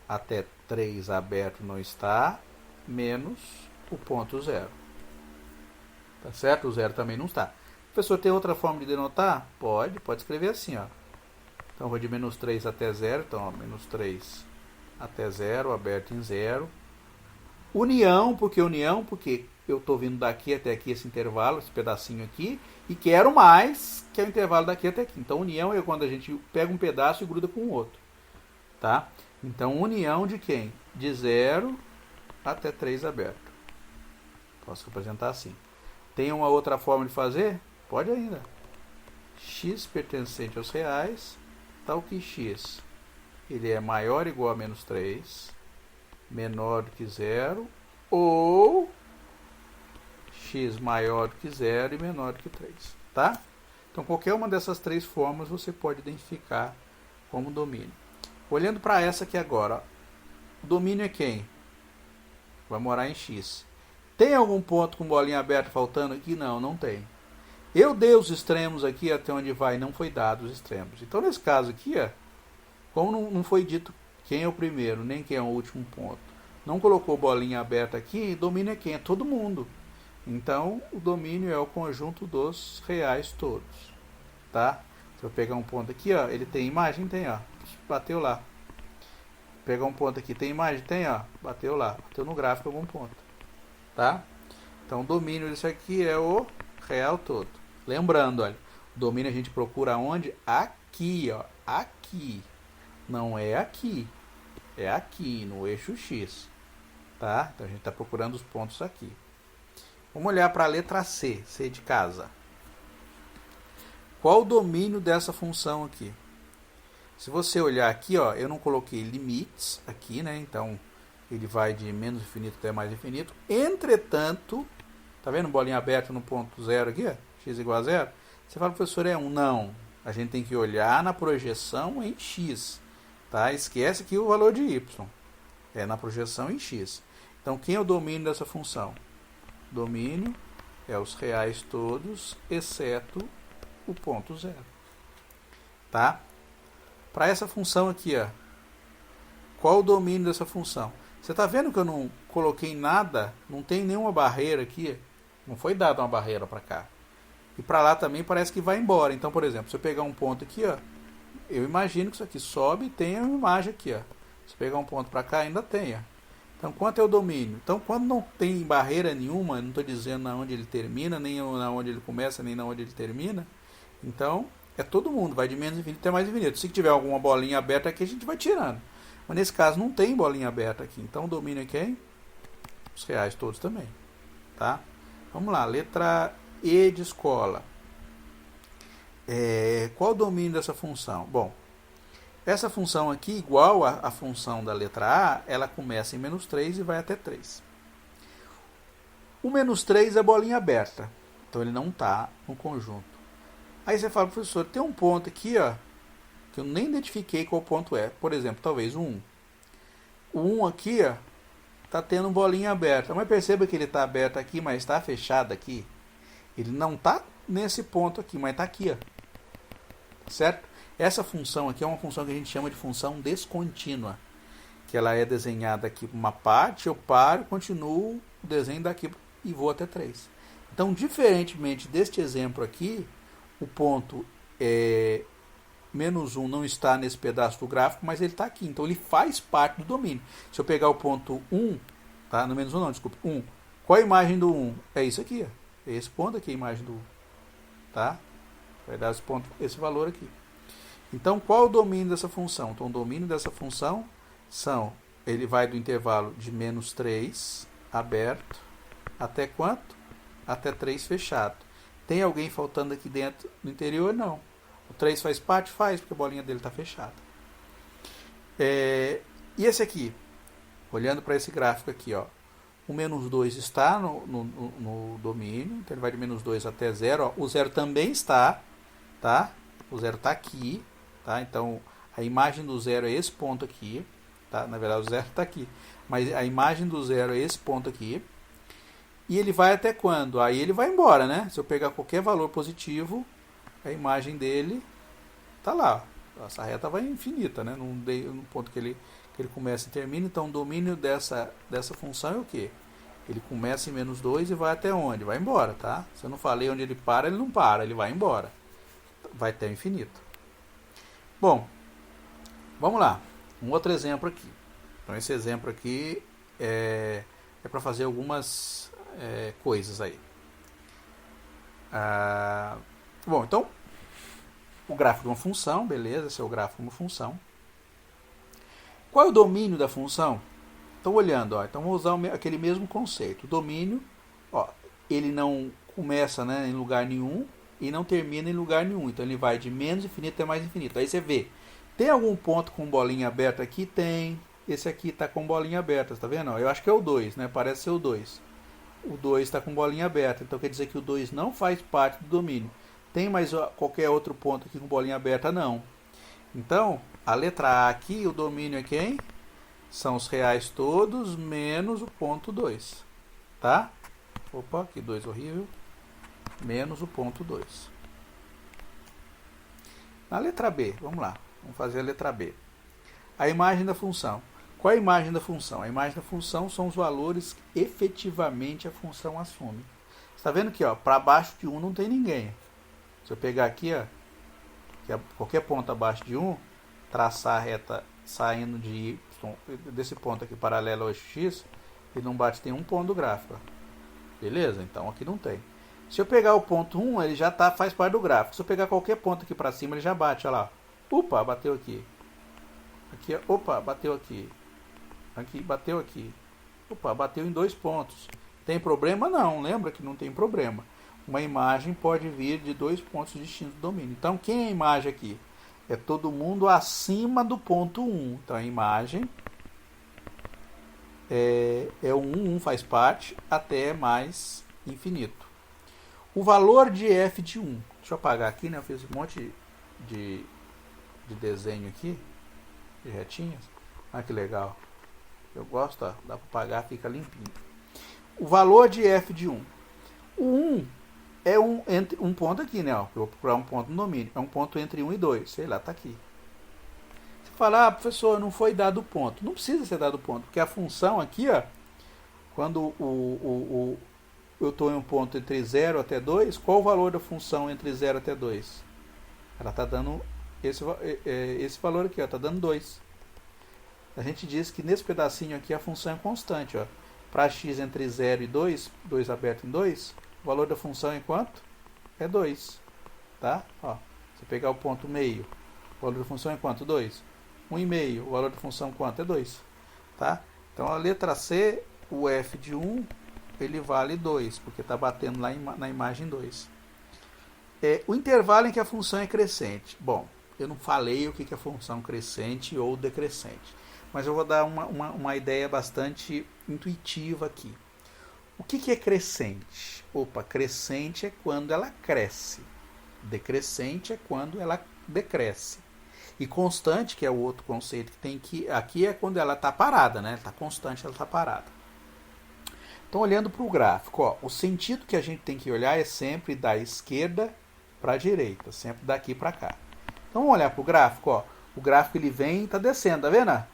Speaker 1: até 3 aberto não está, menos o ponto 0. Tá certo? O 0 também não está. Professor, tem outra forma de denotar? Pode escrever assim, ó. Então, vou de -3 até 0, então, ó, -3 até 0, aberto em 0. União, porque eu estou vindo daqui até aqui esse intervalo, esse pedacinho aqui, e quero mais, que é o intervalo daqui até aqui. Então, união é quando a gente pega um pedaço e gruda com o outro. Tá? Então, união de quem? De 0 até 3 aberto. Posso representar assim. Tem uma outra forma de fazer? Pode ainda. X pertencente aos reais, tal que x ele é maior ou igual a -3, menor do que 0, ou x maior do que 0 e menor do que 3. Tá? Então, qualquer uma dessas três formas você pode identificar como domínio. Olhando para essa aqui agora, ó, o domínio é quem? Vai morar em x. Tem algum ponto com bolinha aberta faltando aqui? Não, não tem. Eu dei os extremos aqui até onde vai, não foi dado os extremos. Então, nesse caso aqui, ó, como não foi dito quem é o primeiro, nem quem é o último ponto, não colocou bolinha aberta aqui, domínio é quem? É todo mundo. Então, o domínio é o conjunto dos reais todos. Tá? Se eu pegar um ponto aqui, ó, ele tem imagem? Tem, ó. Bateu lá. Pegar um ponto aqui, tem imagem? Tem, ó. Bateu lá. Bateu no gráfico algum ponto. Tá? Então, o domínio disso aqui é o real todo. Lembrando, olha, o domínio a gente procura onde? Aqui, ó. Aqui. Não é aqui. É aqui, no eixo X. Tá? Então, a gente está procurando os pontos aqui. Vamos olhar para a letra C. C de casa. Qual o domínio dessa função aqui? Se você olhar aqui, ó, eu não coloquei limites aqui, né? Então, ele vai de menos infinito até mais infinito. Entretanto, tá vendo bolinha aberta no ponto 0 aqui, ó? X igual a 0. Você fala, professor, é 1. Não. A gente tem que olhar na projeção em X. Tá? Esquece aqui o valor de Y. É na projeção em X. Então, quem é o domínio dessa função? Domínio é os reais todos, exceto o ponto 0. Tá? Para essa função aqui, ó, qual o domínio dessa função? Você está vendo que eu não coloquei nada? Não tem nenhuma barreira aqui. Não foi dada uma barreira para cá. E para lá também parece que vai embora. Então, por exemplo, se eu pegar um ponto aqui, ó, eu imagino que isso aqui sobe e tem uma imagem aqui. Ó. Se eu pegar um ponto para cá, ainda tem. Ó. Então, quanto é o domínio? Então, quando não tem barreira nenhuma, não estou dizendo na onde ele termina, nem na onde ele começa, nem na onde ele termina. Então, é todo mundo, vai de menos infinito até mais infinito. Se tiver alguma bolinha aberta aqui, a gente vai tirando. Mas nesse caso não tem bolinha aberta aqui. Então o domínio é quem? Os reais todos também. Tá? Vamos lá, letra E de escola. Qual o domínio dessa função? Bom, essa função aqui, igual a função da letra A, ela começa em -3 e vai até 3. O menos 3 é bolinha aberta, então ele não está no conjunto. Aí você fala, professor, tem um ponto aqui, ó, que eu nem identifiquei qual ponto é. Por exemplo, talvez o 1. O 1 aqui, ó, está tendo bolinha aberta. Mas perceba que ele está aberto aqui, mas está fechado aqui. Ele não está nesse ponto aqui, mas está aqui, ó. Certo? Essa função aqui é uma função que a gente chama de função descontínua. Que ela é desenhada aqui por uma parte, eu paro, continuo o desenho daqui e vou até 3. Então, diferentemente deste exemplo aqui, o ponto menos 1 não está nesse pedaço do gráfico, mas ele está aqui. Então, ele faz parte do domínio. Se eu pegar o ponto 1, tá? No menos 1 não, desculpa, 1. Qual a imagem do 1? É isso aqui, ó. É esse ponto aqui a imagem do 1. Tá? Vai dar esse valor aqui. Então, qual é o domínio dessa função? Então, o domínio dessa função ele vai do intervalo de menos 3 aberto até quanto? Até 3 fechado. Tem alguém faltando aqui dentro no interior? Não. O 3 faz parte? Faz, porque a bolinha dele está fechada. E esse aqui? Olhando para esse gráfico aqui, ó, o menos 2 está no domínio, então ele vai de menos 2 até 0. Ó. O 0 também está, tá? O 0 está aqui, tá? Então, a imagem do 0 é esse ponto aqui, tá? Na verdade, o 0 está aqui, mas a imagem do 0 é esse ponto aqui. E ele vai até quando? Aí ele vai embora, né? Se eu pegar qualquer valor positivo, a imagem dele está lá. Essa reta vai infinita, né? No ponto que ele começa e termina. Então, o domínio dessa função é o quê? Ele começa em menos 2 e vai até onde? Vai embora, tá? Se eu não falei onde ele para, ele não para, ele vai embora. Vai até o infinito. Bom, vamos lá. Um outro exemplo aqui. Então, esse exemplo aqui é para fazer algumas coisas aí. Bom, então, o gráfico de uma função, beleza, esse é o gráfico de uma função. Qual é o domínio da função? Estou olhando, ó, então vamos usar aquele mesmo conceito. O domínio, ó, ele não começa, né, em lugar nenhum e não termina em lugar nenhum. Então ele vai de menos infinito até mais infinito. Aí você vê, tem algum ponto com bolinha aberta aqui? Tem. Esse aqui está com bolinha aberta, tá vendo? Eu acho que é o 2, né? Parece ser o 2. O 2 está com bolinha aberta, então quer dizer que o 2 não faz parte do domínio. Tem mais qualquer outro ponto aqui com bolinha aberta? Não. Então, a letra A aqui, o domínio é quem? São os reais todos menos o ponto 2. Tá? Opa, que 2 horrível. Menos o ponto 2. Na letra B, vamos lá. Vamos fazer a letra B. A imagem da função. Qual é a imagem da função? A imagem da função são os valores que efetivamente a função assume. Você está vendo que para baixo de 1 não tem ninguém. Se eu pegar aqui, ó, que é qualquer ponto abaixo de 1, traçar a reta saindo de Y, desse ponto aqui paralelo ao X, ele não bate, tem um ponto do gráfico. Ó. Beleza? Então aqui não tem. Se eu pegar o ponto 1, ele já faz parte do gráfico. Se eu pegar qualquer ponto aqui para cima, ele já bate. Olha lá. Opa, bateu aqui. Aqui, opa, bateu aqui. Aqui, bateu aqui. Opa, bateu em 2 pontos. Tem problema? Não. Lembra que não tem problema. Uma imagem pode vir de 2 pontos distintos do domínio. Então, quem é a imagem aqui? É todo mundo acima do ponto 1. Então, a imagem é o 1 faz parte até mais infinito. O valor de f de 1. Deixa eu apagar aqui, né? Eu fiz um monte de desenho aqui, de retinhas. Olha que legal. Eu gosto, ó, dá para apagar, fica limpinho. O valor de f de 1. O 1 é um ponto aqui, né? Ó, eu vou procurar um ponto no domínio. É um ponto entre 1 e 2. Sei lá, está aqui. Você fala, professor, não foi dado o ponto. Não precisa ser dado o ponto, porque a função aqui, ó, quando eu estou em um ponto entre 0 até 2, qual o valor da função entre 0 até 2? Ela está dando esse valor aqui, está dando 2. A gente diz que nesse pedacinho aqui a função é constante. Para x entre 0 e 2, 2 aberto em 2, o valor da função é quanto? É 2. Tá? Ó, se pegar o ponto meio, o valor da função é quanto? 2. 1,5, o valor da função quanto? É 2. Tá? Então a letra C, o f de 1, ele vale 2, porque está batendo lá na imagem 2. O intervalo em que a função é crescente. Bom, eu não falei o que é função crescente ou decrescente, mas eu vou dar uma ideia bastante intuitiva aqui. O que é crescente? Opa, crescente é quando ela cresce. Decrescente é quando ela decresce. E constante, que é o outro conceito que tem aqui é quando ela está parada, né? Está constante, ela está parada. Então, olhando para o gráfico, ó, o sentido que a gente tem que olhar é sempre da esquerda para a direita, sempre daqui para cá. Então, vamos olhar para o gráfico, ó. O gráfico ele vem e está descendo, tá vendo?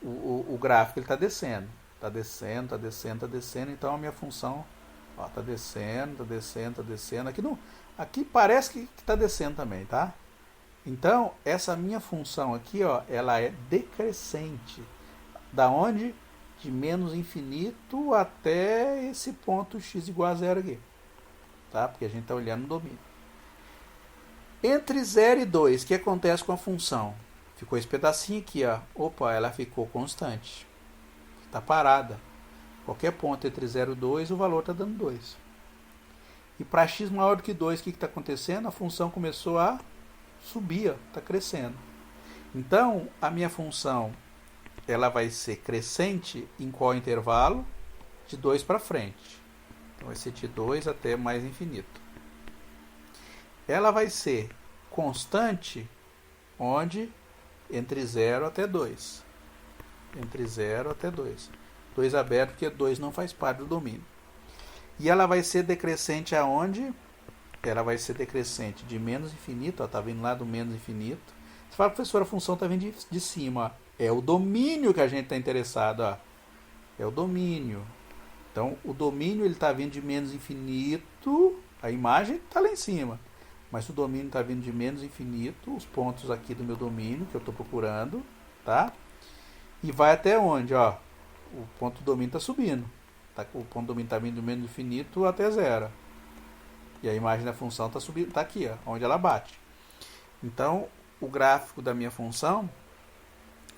Speaker 1: O gráfico ele está descendo. Está descendo, está descendo, está descendo. Então, a minha função está descendo, está descendo, está descendo. Aqui parece que está descendo também, tá? Então, essa minha função aqui, ó, ela é decrescente. Da onde? De menos infinito até esse ponto x igual a zero aqui. Tá? Porque a gente está olhando no domínio. Entre 0 e 2, o que acontece com a função? Ficou esse pedacinho aqui, ó. Opa, ela ficou constante. Está parada. Qualquer ponto entre 0 e 2, o valor está dando 2. E para x maior do que 2, o que está acontecendo? A função começou a subir, está crescendo. Então, a minha função ela vai ser crescente em qual intervalo? De 2 para frente. Então, vai ser de 2 até mais infinito. Ela vai ser constante onde? Entre 0 até 2. Entre 0 até 2. 2 aberto, porque 2 não faz parte do domínio. E ela vai ser decrescente aonde? Ela vai ser decrescente de menos infinito, está vindo lá do menos infinito. Você fala, professor, a função está vindo de cima. Ó. É o domínio que a gente está interessado. Ó. É o domínio. Então, o domínio está vindo de menos infinito. A imagem está lá em cima. Mas o domínio está vindo de menos infinito. Os pontos aqui do meu domínio, que eu estou procurando. Tá? E vai até onde? Ó, o ponto do domínio está subindo. Tá? O ponto do domínio está vindo de menos infinito até zero. E a imagem da função está subindo, está aqui, ó, onde ela bate. Então, o gráfico da minha função,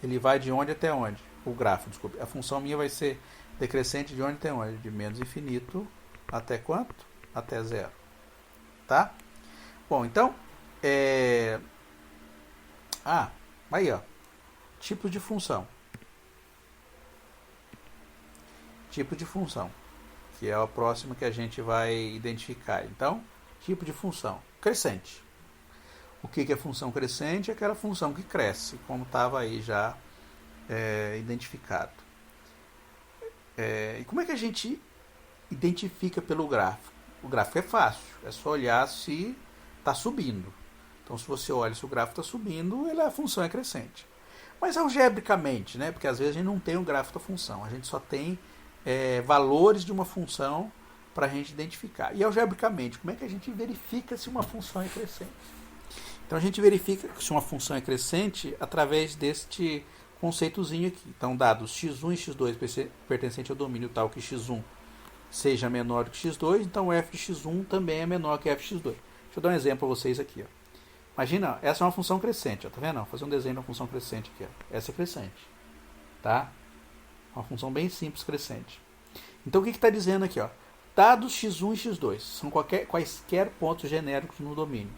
Speaker 1: ele vai de onde até onde? O gráfico, desculpe. A função minha vai ser decrescente de onde até onde? De menos infinito até quanto? Até zero. Tá? Bom, então, aí, ó. Tipo de função. Tipo de função. Que é a próxima que a gente vai identificar. Então, tipo de função. Crescente. O que é função crescente? É aquela função que cresce, como estava aí já identificado. E como é que a gente identifica pelo gráfico? O gráfico é fácil, é só olhar se está subindo. Então, se você olha se o gráfico está subindo, a função é crescente. Mas algebricamente, né? Porque às vezes a gente não tem o gráfico da função, a gente só tem valores de uma função para a gente identificar. E algebricamente, como é que a gente verifica se uma função é crescente? Então a gente verifica se uma função é crescente através deste conceitozinho aqui. Então, dados x1 e x2 pertencente ao domínio tal que x1 seja menor do que x2, então f de x1 também é menor que f de x2. Deixa eu dar um exemplo para vocês aqui. Ó. Imagina, essa é uma função crescente, ó, tá vendo? Vou fazer um desenho de uma função crescente aqui. Ó. Essa é crescente. Tá? Uma função bem simples crescente. Então, o que está dizendo aqui? Ó? Dados x1 e x2 são quaisquer pontos genéricos no domínio.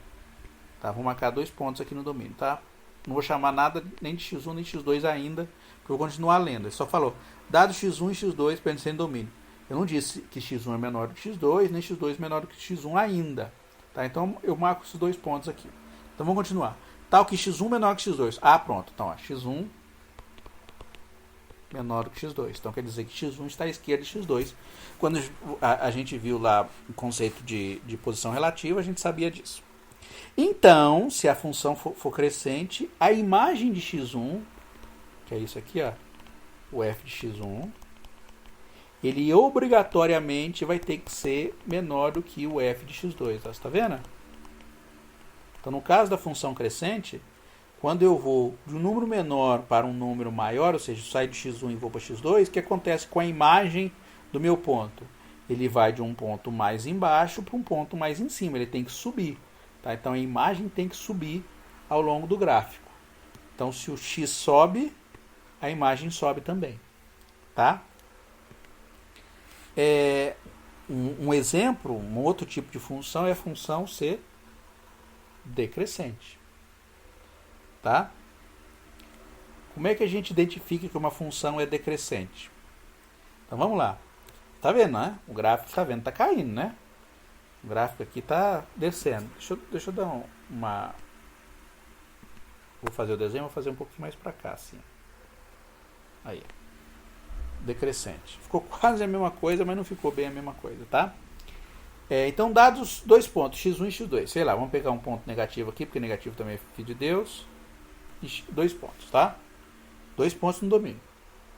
Speaker 1: Tá? Vou marcar 2 pontos aqui no domínio. Tá? Não vou chamar nada nem de x1 nem de x2 ainda, porque eu vou continuar lendo. Ele só falou dados x1 e x2 pertencem ao domínio. Eu não disse que x1 é menor do que x2, nem x2 é menor do que x1 ainda. Tá? Então, eu marco esses 2 pontos aqui. Então, vamos continuar. Tal que x1 menor que x2. Ah, pronto. Então, ó, x1 menor do que x2. Então, quer dizer que x1 está à esquerda de x2. Quando a gente viu lá o conceito de posição relativa, a gente sabia disso. Então, se a função for crescente, a imagem de x1, que é isso aqui, ó, o f de x1, ele obrigatoriamente vai ter que ser menor do que o f de x2. Você está vendo? Então, no caso da função crescente, quando eu vou de um número menor para um número maior, ou seja, saio de x1 e vou para x2, o que acontece com a imagem do meu ponto? Ele vai de um ponto mais embaixo para um ponto mais em cima, ele tem que subir. Tá? Então, a imagem tem que subir ao longo do gráfico. Então, se o x sobe, a imagem sobe também. Tá? Um exemplo, um outro tipo de função é a função ser decrescente. Tá? Como é que a gente identifica que uma função é decrescente? Então vamos lá. Tá vendo, né? O gráfico tá vendo, tá caindo, né? O gráfico aqui tá descendo. Deixa eu dar uma... Vou fazer o desenho, vou fazer um pouquinho mais para cá, assim. Aí. Decrescente. Ficou quase a mesma coisa, mas não ficou bem a mesma coisa, tá? Então, dados dois pontos, x1 e x2. Sei lá, vamos pegar um ponto negativo aqui, porque negativo também é filho de Deus. E 2 pontos, tá? 2 pontos no domínio.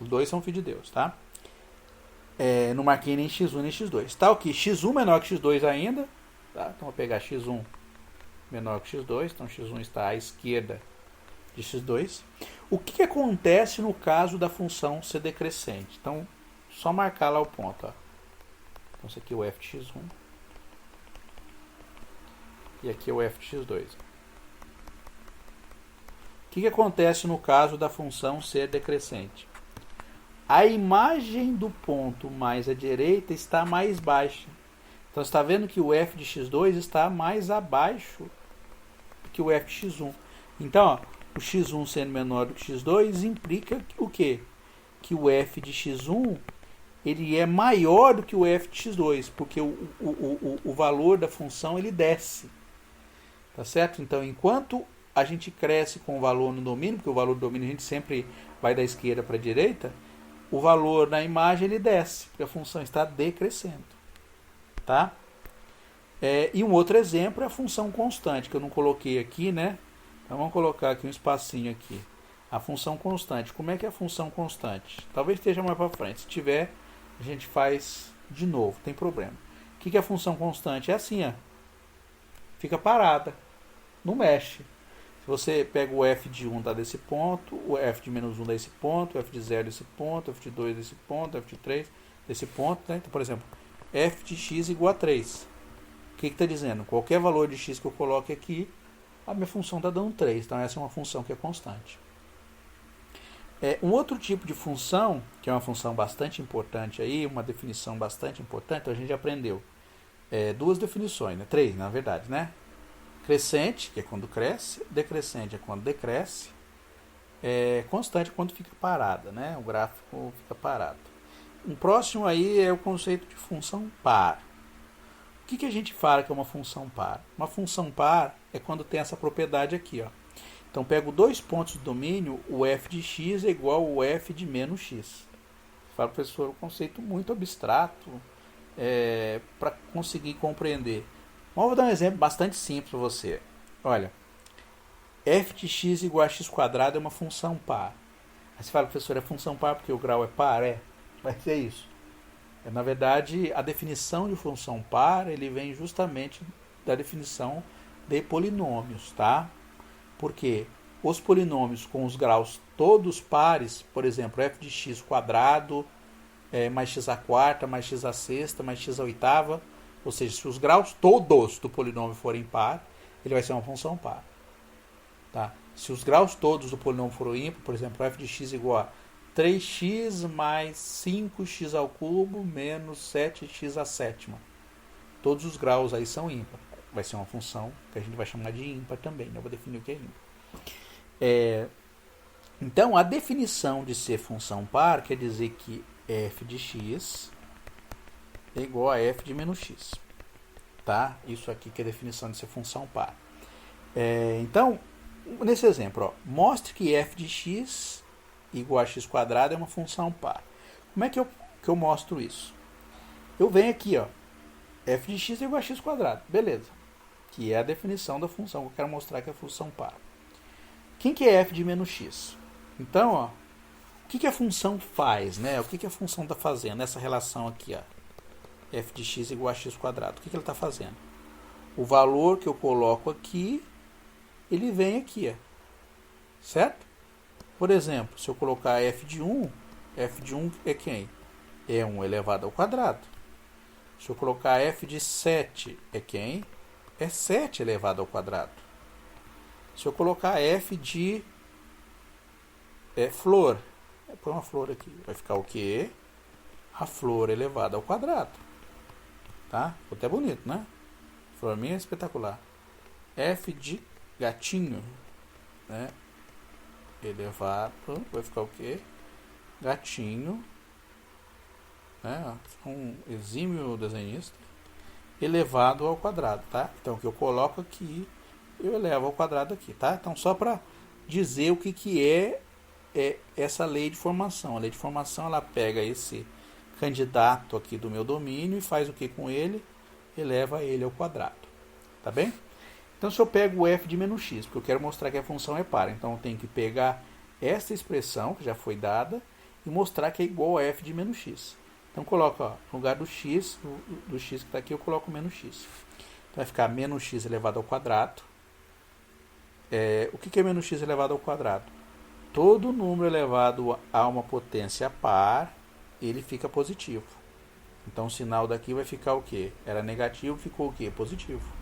Speaker 1: Os dois são filho de Deus, tá? Não marquei nem x1 nem x2. Tá aqui, x1 menor que x2 ainda. Tá? Então, vou pegar x1 menor que x2. Então, x1 está à esquerda de x2. O que acontece no caso da função ser decrescente? Então, só marcar lá o ponto. Ó. Então, esse aqui é o f de x1. E aqui é o f de x2. O que acontece no caso da função ser decrescente? A imagem do ponto mais à direita está mais baixa. Então, você está vendo que o f de x2 está mais abaixo que o f de x1. Então, ó, o x1 sendo menor do que x2 implica o quê? Que o f de x1 ele é maior do que o f de x2, porque o valor da função ele desce. Tá certo? Então, enquanto a gente cresce com o valor no domínio, porque o valor do domínio a gente sempre vai da esquerda para a direita, o valor na imagem ele desce, porque a função está decrescendo. Tá? E um outro exemplo é a função constante, que eu não coloquei aqui, né? Então vamos colocar aqui um espacinho aqui. A função constante. Como é que é a função constante? Talvez esteja mais para frente. Se tiver, a gente faz de novo, tem problema. O que é a função constante? É assim, ó. Fica parada. Não mexe. Se você pega o f de 1 dá desse ponto, o f de menos 1 desse ponto, o f de 0 desse ponto, o f de 2 desse ponto, o f de 3 desse ponto. Né? Então, por exemplo, f de x igual a 3. O que está dizendo? Qualquer valor de x que eu coloque aqui, a minha função está dando 3. Então, essa é uma função que é constante. Um outro tipo de função, que é uma função bastante importante aí, uma definição bastante importante, então a gente aprendeu duas definições, né? 3 na verdade, né? Crescente, que é quando cresce, decrescente é quando decresce, constante é quando fica parada, né? O gráfico fica parado. Um próximo aí é o conceito de função par. O que a gente fala que é uma função par? Uma função par é quando tem essa propriedade aqui, ó. Então, pego dois pontos do domínio, o f de x é igual ao f de menos x. Fala, professor, um conceito muito abstrato para conseguir compreender. Mas vou dar um exemplo bastante simples para você. Olha, f de x igual a x quadrado é uma função par. Aí você fala, professor, é função par porque o grau é par? Mas é isso. Na verdade, a definição de função par ele vem justamente da definição de polinômios, tá? Porque os polinômios com os graus todos pares, por exemplo, f de x quadrado mais x à quarta, mais x à sexta, mais x à oitava, ou seja, se os graus todos do polinômio forem par, ele vai ser uma função par. Tá? Se os graus todos do polinômio forem ímpar, por exemplo, f de x igual a 3x mais 5x ao cubo menos 7x à sétima. Todos os graus aí são ímpar. Vai ser uma função que a gente vai chamar de ímpar também. Eu vou definir o que é ímpar. Então, a definição de ser função par quer dizer que f de x é igual a f de menos x. Tá? Isso aqui que é a definição de ser função par. Então, nesse exemplo, ó, mostre que f de x igual a x quadrado é uma função par. Como é que eu mostro isso? Eu venho aqui, ó, f de x é igual a x quadrado. Beleza. Que é a definição da função que eu quero mostrar que é a função par. Quem que é f de menos x? Então, ó, o que a função faz, né? O que a função está fazendo nessa relação aqui, ó? F de x igual a x quadrado. O que ela está fazendo? O valor que eu coloco aqui, ele vem aqui, ó. Certo? Por exemplo, se eu colocar f de 1 é quem? É 1 elevado ao quadrado. Se eu colocar f de 7 é quem? É 7 elevado ao quadrado. Se eu colocar f de flor, põe uma flor aqui, vai ficar o quê? A flor elevada ao quadrado. Tá? Ficou até bonito, né? Flor minha é espetacular. F de gatinho, né? Elevado, vai ficar o quê? Gatinho né? Um exímio desenhista, elevado ao quadrado, tá? Então o que eu coloco aqui, eu elevo ao quadrado aqui, tá? Então só para dizer o que é essa lei de formação. A lei de formação, ela pega esse candidato aqui do meu domínio e faz o que com ele? Eleva ele ao quadrado, tá bem? Então se eu pego o f de menos x, porque eu quero mostrar que a função é par, então eu tenho que pegar essa expressão que já foi dada e mostrar que é igual a f de menos x. Então coloco, ó, no lugar do x, do x que está aqui, eu coloco menos x. Então vai ficar menos x elevado ao quadrado. O que é menos x elevado ao quadrado? Todo número elevado a uma potência par, ele fica positivo. Então o sinal daqui vai ficar o quê? Era negativo, ficou o quê? Positivo.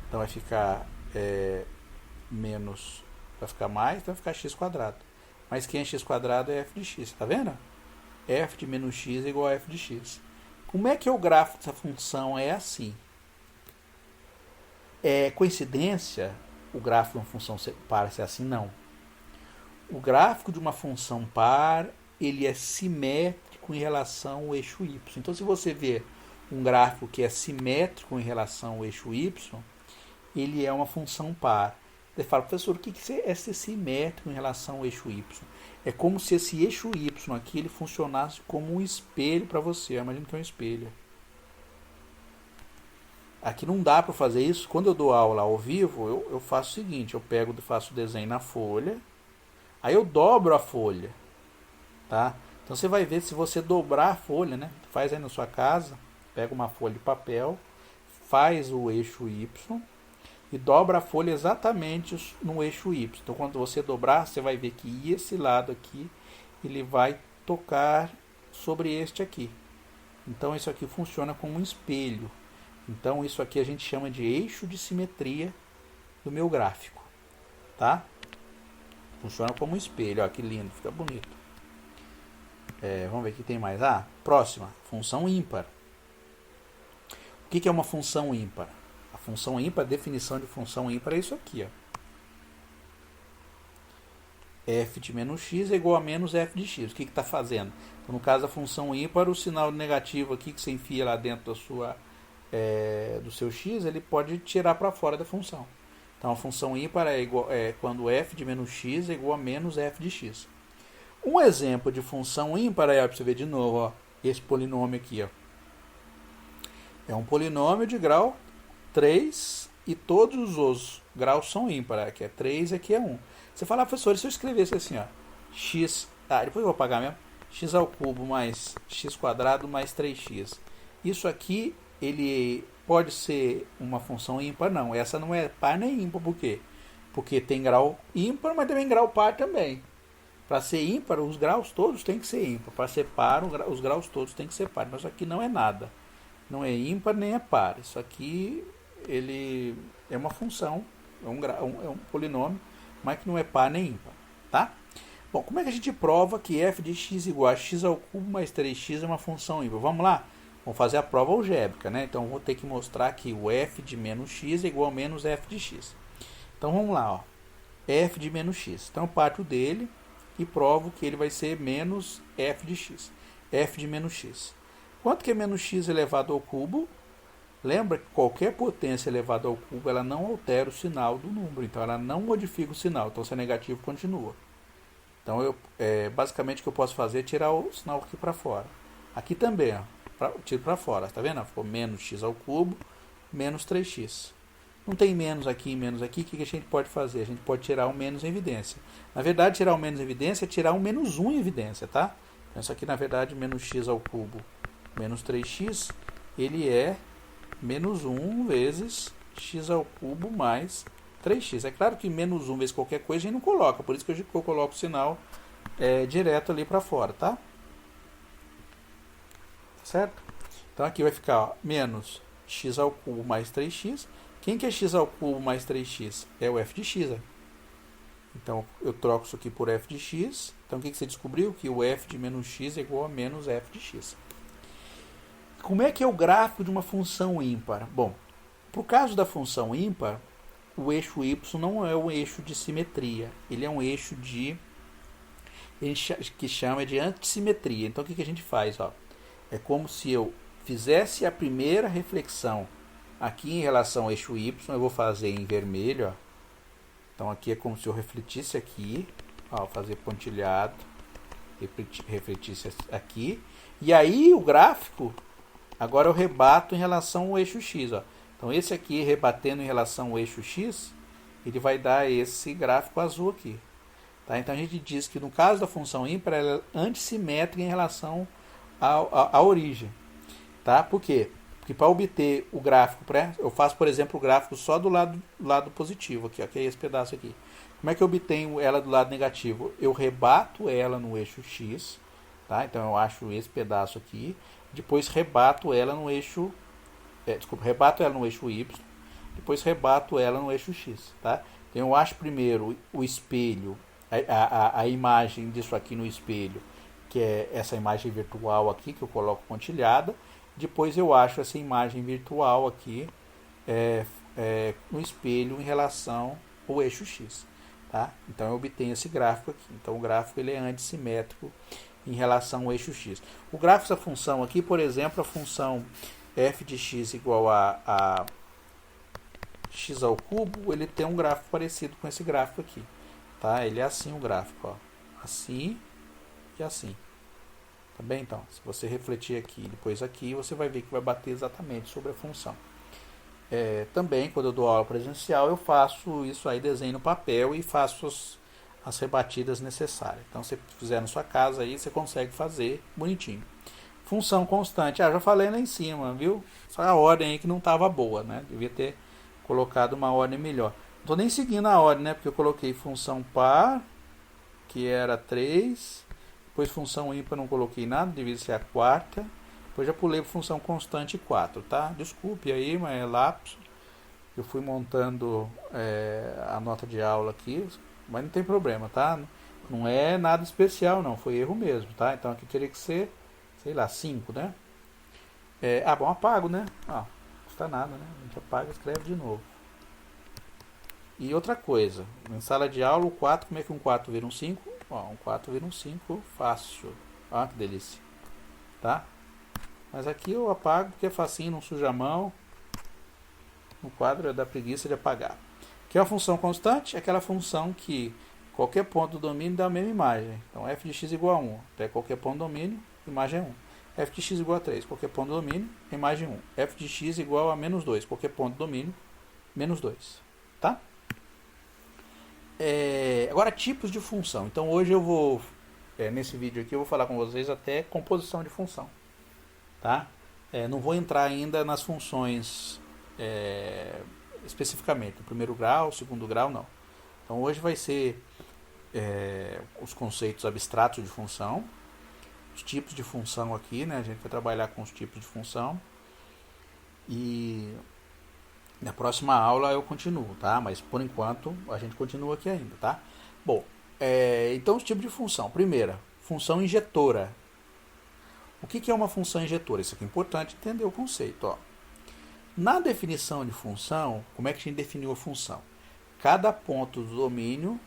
Speaker 1: Então vai ficar menos, vai ficar mais, então vai ficar x quadrado. Mas quem é x quadrado é f de x, tá vendo? F de menos x é igual a f de x. Como é que o gráfico dessa função é assim? É coincidência o gráfico de uma função par ser assim? Não. O gráfico de uma função par, ele é simétrico em relação ao eixo y. Então, se você vê um gráfico que é simétrico em relação ao eixo y, ele é uma função par. Você fala, professor, o que é ser simétrico em relação ao eixo y? É como se esse eixo y aqui ele funcionasse como um espelho para você. Imagina que é um espelho. Aqui não dá para fazer isso. Quando eu dou aula ao vivo, eu faço o seguinte, eu faço o desenho na folha, aí eu dobro a folha, tá? Então você vai ver, se você dobrar a folha, né? Faz aí na sua casa, pega uma folha de papel, faz o eixo y e dobra a folha exatamente no eixo y. Então quando você dobrar, você vai ver que esse lado aqui, ele vai tocar sobre este aqui. Então isso aqui funciona como um espelho. Então isso aqui a gente chama de eixo de simetria do meu gráfico, tá? Funciona como um espelho, ó, que lindo, fica bonito. Vamos ver o que tem mais. Próxima, função ímpar. O que é uma função ímpar? A função ímpar, a definição de função ímpar é isso aqui, ó. F de menos x é igual a menos f de x. O que está fazendo? Então, no caso da função ímpar, o sinal negativo aqui que você enfia lá dentro do seu x, ele pode tirar para fora da função. Então a função ímpar é quando f de menos x é igual a menos f de x. Um exemplo de função ímpar para você ver de novo, ó, esse polinômio aqui. Ó. É um polinômio de grau 3 e todos os graus são ímpares. Aqui é 3 e aqui é 1. Você fala, professor, se eu escrevesse assim, ó, x, depois eu vou apagar mesmo, x ao cubo mais x quadrado mais 3x. Isso aqui, ele pode ser uma função ímpar? Não, essa não é par nem ímpar. Por quê? Porque tem grau ímpar, mas também grau par também. Para ser ímpar, os graus todos têm que ser ímpar. Para ser par, os graus todos têm que ser par. Mas isso aqui não é nada. Não é ímpar nem é par. Isso aqui ele é uma função, é um polinômio, mas que não é par nem ímpar. Tá? Bom, como é que a gente prova que f de x igual a x ao cubo mais 3x é uma função ímpar? Vamos lá? Vamos fazer a prova algébrica, né? Então, vou ter que mostrar que o f de menos x é igual a menos f de x. Então, vamos lá, ó. F de menos x. Então, eu parto dele e provo que ele vai ser menos f de x. F de menos x. Quanto que é menos x elevado ao cubo? Lembra que qualquer potência elevada ao cubo, ela não altera o sinal do número. Então, ela não modifica o sinal. Então, se é negativo, continua. Então, basicamente, o que eu posso fazer é tirar o sinal aqui para fora. Aqui também, ó. Tiro para fora, tá vendo? Ficou menos x ao cubo, menos 3x. Não tem menos aqui e menos aqui, o que a gente pode fazer? A gente pode tirar o menos em evidência. Na verdade, tirar o menos em evidência é tirar o menos 1 em evidência, tá? Então, isso aqui, na verdade, menos x ao cubo, menos 3x, ele é menos 1 vezes x ao cubo mais 3x. É claro que menos 1 vezes qualquer coisa a gente não coloca, por isso que eu coloco o sinal direto ali para fora, tá? Certo? Então aqui vai ficar, ó, menos x ao cubo mais 3x. Quem que é x ao cubo mais 3x? É o f de x. Né? Então eu troco isso aqui por f de x. Então o que você descobriu? Que o f de menos x é igual a menos f de x. Como é que é o gráfico de uma função ímpar? Bom, por caso da função ímpar, o eixo y não é um eixo de simetria. Ele é um eixo que chama de antissimetria. Então o que a gente faz? Ó? É como se eu fizesse a primeira reflexão aqui em relação ao eixo Y. Eu vou fazer em vermelho, ó. Então aqui é como se eu refletisse aqui, ó, fazer pontilhado, refletisse aqui. E aí o gráfico, agora eu rebato em relação ao eixo X, ó. Então esse aqui rebatendo em relação ao eixo X, ele vai dar esse gráfico azul aqui. Tá? Então a gente diz que no caso da função ímpar, ela é antissimétrica em relação à origem. Tá? Por quê? Porque para obter o gráfico, eu faço, por exemplo, o gráfico só do lado positivo, aqui, ó, que é esse pedaço aqui. Como é que eu obtenho ela do lado negativo? Eu rebato ela no eixo X, tá? Então eu acho esse pedaço aqui, depois rebato ela no eixo, rebato ela no eixo Y, depois rebato ela no eixo X, tá? Então eu acho primeiro o espelho, a imagem disso aqui no espelho, que é essa imagem virtual aqui, que eu coloco pontilhada. Depois eu acho essa imagem virtual aqui no espelho em relação ao eixo X. Tá? Então eu obtenho esse gráfico aqui. Então o gráfico ele é antissimétrico em relação ao eixo X. O gráfico dessa função aqui, por exemplo, a função f de x igual a x ao cubo, ele tem um gráfico parecido com esse gráfico aqui. Tá? Ele é assim o gráfico. Ó. Assim e assim. Tá bem? Então, se você refletir aqui e depois aqui, você vai ver que vai bater exatamente sobre a função. Também, quando eu dou aula presencial, eu faço isso aí, desenho no papel e faço as rebatidas necessárias. Então, se você fizer na sua casa aí, você consegue fazer bonitinho. Função constante. Já falei lá em cima, viu? Só a ordem aí que não estava boa, né? Devia ter colocado uma ordem melhor. Não estou nem seguindo a ordem, né? Porque eu coloquei função par, que era 3... Depois função ímpar não coloquei nada, devia ser a quarta. Depois já pulei para função constante 4, tá? Desculpe aí, mas é lapso. Eu fui montando a nota de aula aqui, mas não tem problema, tá? Não é nada especial não, foi erro mesmo, tá? Então aqui teria que ser, sei lá, 5, né? Bom, apago, né? Não custa nada, né? A gente apaga e escreve de novo. E outra coisa, em sala de aula o 4, como é que um 4 vira um 5? Ó, um 4 vira um 5 fácil. Olha que delícia. Tá? Mas aqui eu apago porque é facinho, não suja a mão. No quadro é da preguiça de apagar. Que é a função constante? É aquela função que qualquer ponto do domínio dá a mesma imagem. Então f de x igual a 1. Até qualquer ponto do domínio, imagem é 1. F de x igual a 3. Qualquer ponto do domínio, imagem 1. F de x igual a menos 2. Qualquer ponto do domínio, menos 2. Tá? Agora, tipos de função. Então, hoje eu vou, nesse vídeo aqui, eu vou falar com vocês até composição de função. Tá? Não vou entrar ainda nas funções especificamente, no primeiro grau, segundo grau, não. Então, hoje vai ser os conceitos abstratos de função, os tipos de função aqui, né? A gente vai trabalhar com os tipos de função. E na próxima aula eu continuo, tá? Mas por enquanto a gente continua aqui ainda, tá? Bom, então os tipos de função. Primeira, função injetora. O que é uma função injetora? Isso aqui é importante entender o conceito. Ó. Na definição de função, como é que a gente definiu a função? Cada ponto do domínio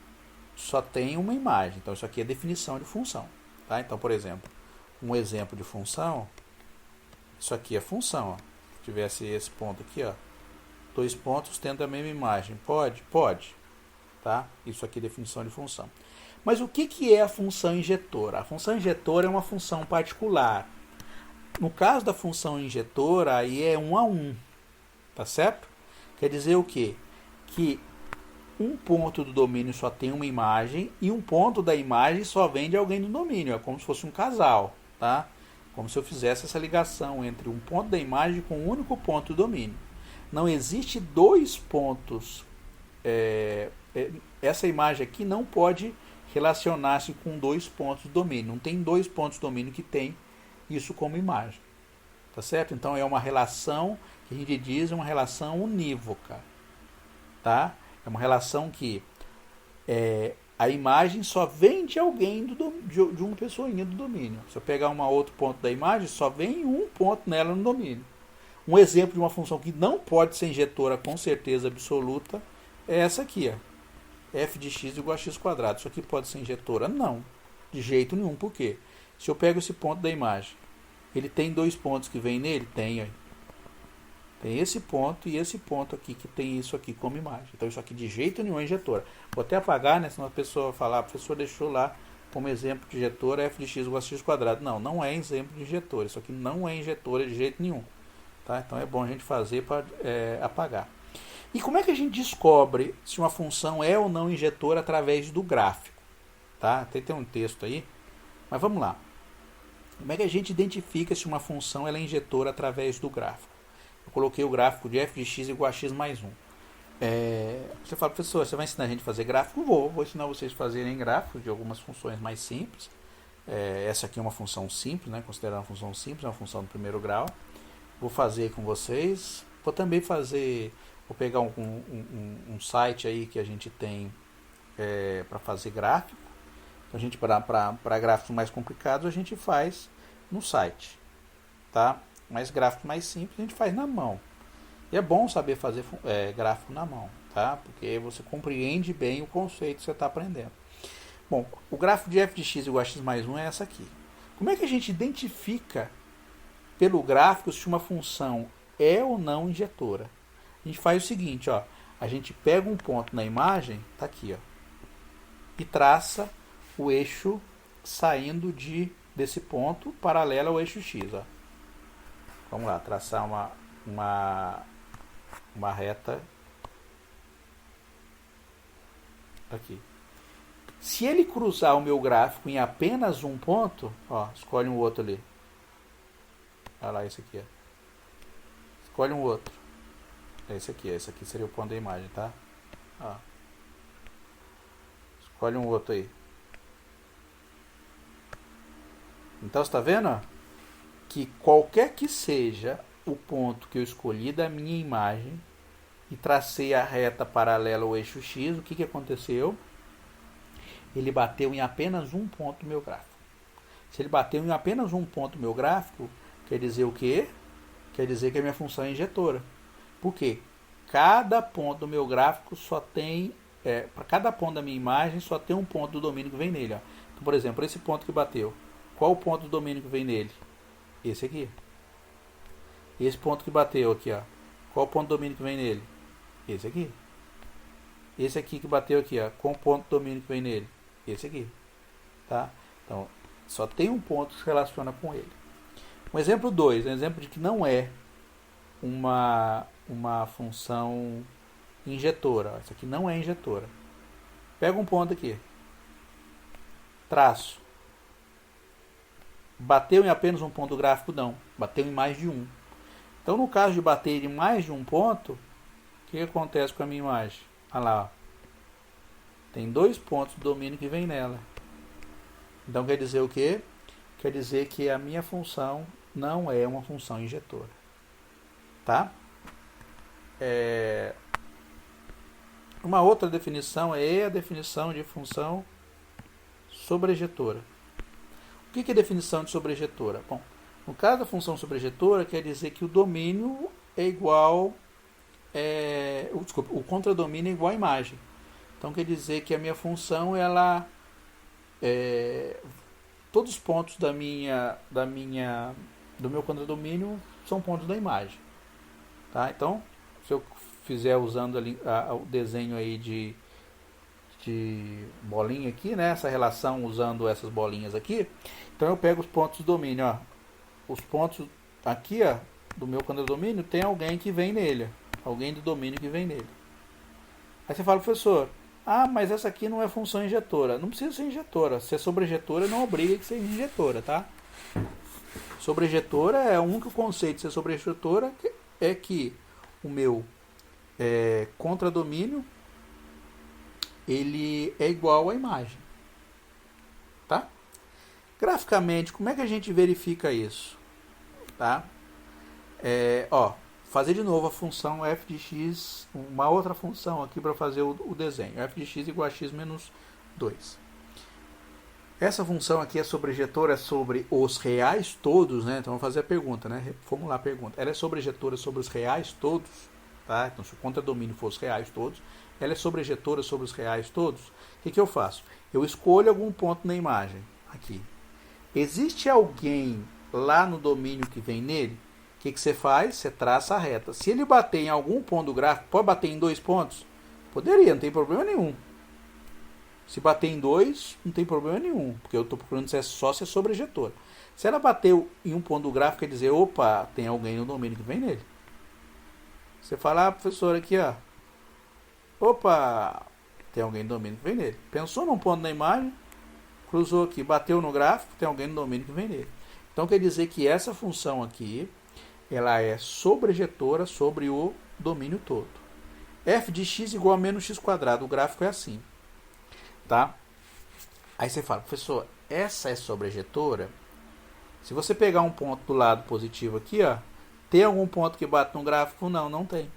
Speaker 1: só tem uma imagem. Então isso aqui é definição de função. Tá? Então, por exemplo, um exemplo de função, isso aqui é função. Ó. Se tivesse esse ponto aqui, ó. 2 pontos tendo a mesma imagem. Pode? Pode. Tá? Isso aqui é definição de função. Mas o que é a função injetora? A função injetora é uma função particular. No caso da função injetora, aí é 1 a 1. Tá certo? Quer dizer o quê? Que um ponto do domínio só tem uma imagem e um ponto da imagem só vem de alguém do domínio. É como se fosse um casal. Tá? Como se eu fizesse essa ligação entre um ponto da imagem com um único ponto do domínio. Não existe 2 pontos. Essa imagem aqui não pode relacionar-se com 2 pontos do domínio. Não tem 2 pontos do domínio que tem isso como imagem. Tá certo? Então é uma relação que a gente diz uma relação unívoca. Tá? É uma relação que a imagem só vem de alguém de uma pessoinha do domínio. Se eu pegar um outro ponto da imagem, só vem um ponto nela no domínio. Um exemplo de uma função que não pode ser injetora com certeza absoluta é essa aqui. Ó. F de x igual a x². Isso aqui pode ser injetora? Não. De jeito nenhum. Por quê? Se eu pego esse ponto da imagem Ele tem dois pontos que vem nele? Tem. Tem esse ponto e esse ponto aqui que tem isso aqui como imagem. Então isso aqui de jeito nenhum é injetora. Vou até apagar, né? Senão a pessoa falar, a professor deixou lá como exemplo de injetora f de x igual a x quadrado. Não, não é exemplo de injetora. Isso aqui não é injetora de jeito nenhum. Tá? Então é bom a gente fazer para apagar. E como é que a gente descobre se uma função é ou não injetora através do gráfico? Tá? Tem um texto aí, mas vamos lá. Como é que a gente identifica se uma função ela é injetora através do gráfico? Eu coloquei o gráfico de f de x igual a x mais 1. Você fala, professor, você vai ensinar a gente a fazer gráfico? Vou ensinar vocês a fazerem gráficos de algumas funções mais simples. Essa aqui é uma função simples, né? Considerada uma função simples, é uma função do primeiro grau. Vou fazer com vocês. Vou também fazer, vou pegar um site aí que a gente tem para fazer gráfico. Então, a gente, para gráficos mais complicados, a gente faz no site, tá? Mas gráfico mais simples a gente faz na mão. E é bom saber fazer gráfico na mão, tá? Porque você compreende bem o conceito que você está aprendendo. Bom, o gráfico de f de x igual a x mais 1 é essa aqui. Como é que a gente identifica pelo gráfico se uma função é ou não injetora? A gente faz o seguinte, ó. A gente pega um ponto na imagem, tá aqui, ó, e traça o eixo saindo desse ponto paralelo ao eixo x, ó. Vamos lá, traçar uma reta aqui. Se ele cruzar o meu gráfico em apenas um ponto, ó, escolhe um outro ali. Olha lá, esse aqui, ó. Escolhe um outro. Esse aqui seria o ponto da imagem, tá? Ó. Escolhe um outro aí. Então, você está vendo, ó? Que qualquer que seja o ponto que eu escolhi da minha imagem e tracei a reta paralela ao eixo x, o que aconteceu? Ele bateu em apenas um ponto do meu gráfico. Se ele bateu em apenas um ponto do meu gráfico, quer dizer o quê? Quer dizer que a minha função é injetora. Por quê? Cada ponto do meu gráfico só tem... para cada ponto da minha imagem só tem um ponto do domínio que vem nele. Ó. Então, por exemplo, esse ponto que bateu. Qual o ponto do domínio que vem nele? Esse aqui. Esse ponto que bateu aqui, ó. Qual o ponto do domínio que vem nele? Esse aqui. Esse aqui que bateu aqui, ó. Qual o ponto do domínio que vem nele? Esse aqui. Tá? Então, só tem um ponto que se relaciona com ele. Um exemplo 2, um exemplo de que não é uma função injetora. Essa aqui não é injetora. Pega um ponto aqui. Traço. Bateu em apenas um ponto gráfico? Não. Bateu em mais de um. Então, no caso de bater em mais de um ponto, o que acontece com a minha imagem? Olha lá. Ó. Tem dois pontos do domínio que vem nela. Então, quer dizer o quê? Quer dizer que a minha função não é uma função injetora. Tá? Uma outra definição é a definição de função sobrejetora. O que é definição de sobrejetora? Bom, no caso da função sobrejetora, quer dizer que o domínio é igual... o contradomínio é igual à imagem. Então, quer dizer que a minha função, ela... todos os pontos do meu contradomínio são pontos da imagem. Tá? Então, se eu fizer usando ali, o desenho aí de bolinha aqui, né? Essa relação usando essas bolinhas aqui, então eu pego os pontos do domínio, ó. Os pontos aqui, ó, do meu contradomínio, tem alguém que vem nele, alguém do domínio que vem nele. Aí você fala, professor, mas essa aqui não é função injetora. Não precisa ser injetora. Se é sobrejetora, não obriga que seja injetora, tá? Sobrejetora é o único conceito de ser sobrejetora é que o meu contradomínio ele é igual à imagem. Tá? Graficamente, como é que a gente verifica isso? Tá? Fazer de novo a função f de x, uma outra função aqui para fazer o desenho. F de x igual a x menos 2. Essa função aqui é sobrejetora sobre os reais todos, né? Então vamos fazer a pergunta, né? Formular a pergunta. Ela é sobrejetora sobre os reais todos, tá? Então se o contradomínio for os reais todos, ela é sobrejetora sobre os reais todos. O que eu faço? Eu escolho algum ponto na imagem, aqui. Existe alguém lá no domínio que vem nele, o que você faz? Você traça a reta. Se ele bater em algum ponto do gráfico, pode bater em 2 pontos? Poderia, não tem problema nenhum. Se bater em 2, não tem problema nenhum, porque eu estou procurando se é só se é sobrejetora. Se ela bateu em um ponto do gráfico, quer dizer, opa, tem alguém no domínio que vem nele. Você fala, professor, aqui, ó. Opa, tem alguém no domínio que vem nele. Pensou num ponto na imagem, cruzou aqui, bateu no gráfico, tem alguém no domínio que vem nele. Então quer dizer que essa função aqui, ela é sobrejetora sobre o domínio todo. F de x igual a menos x quadrado. O gráfico é assim. Tá? Aí você fala, professor, essa é sobrejetora? Se você pegar um ponto do lado positivo aqui, ó, tem algum ponto que bate no gráfico? Não, não tem.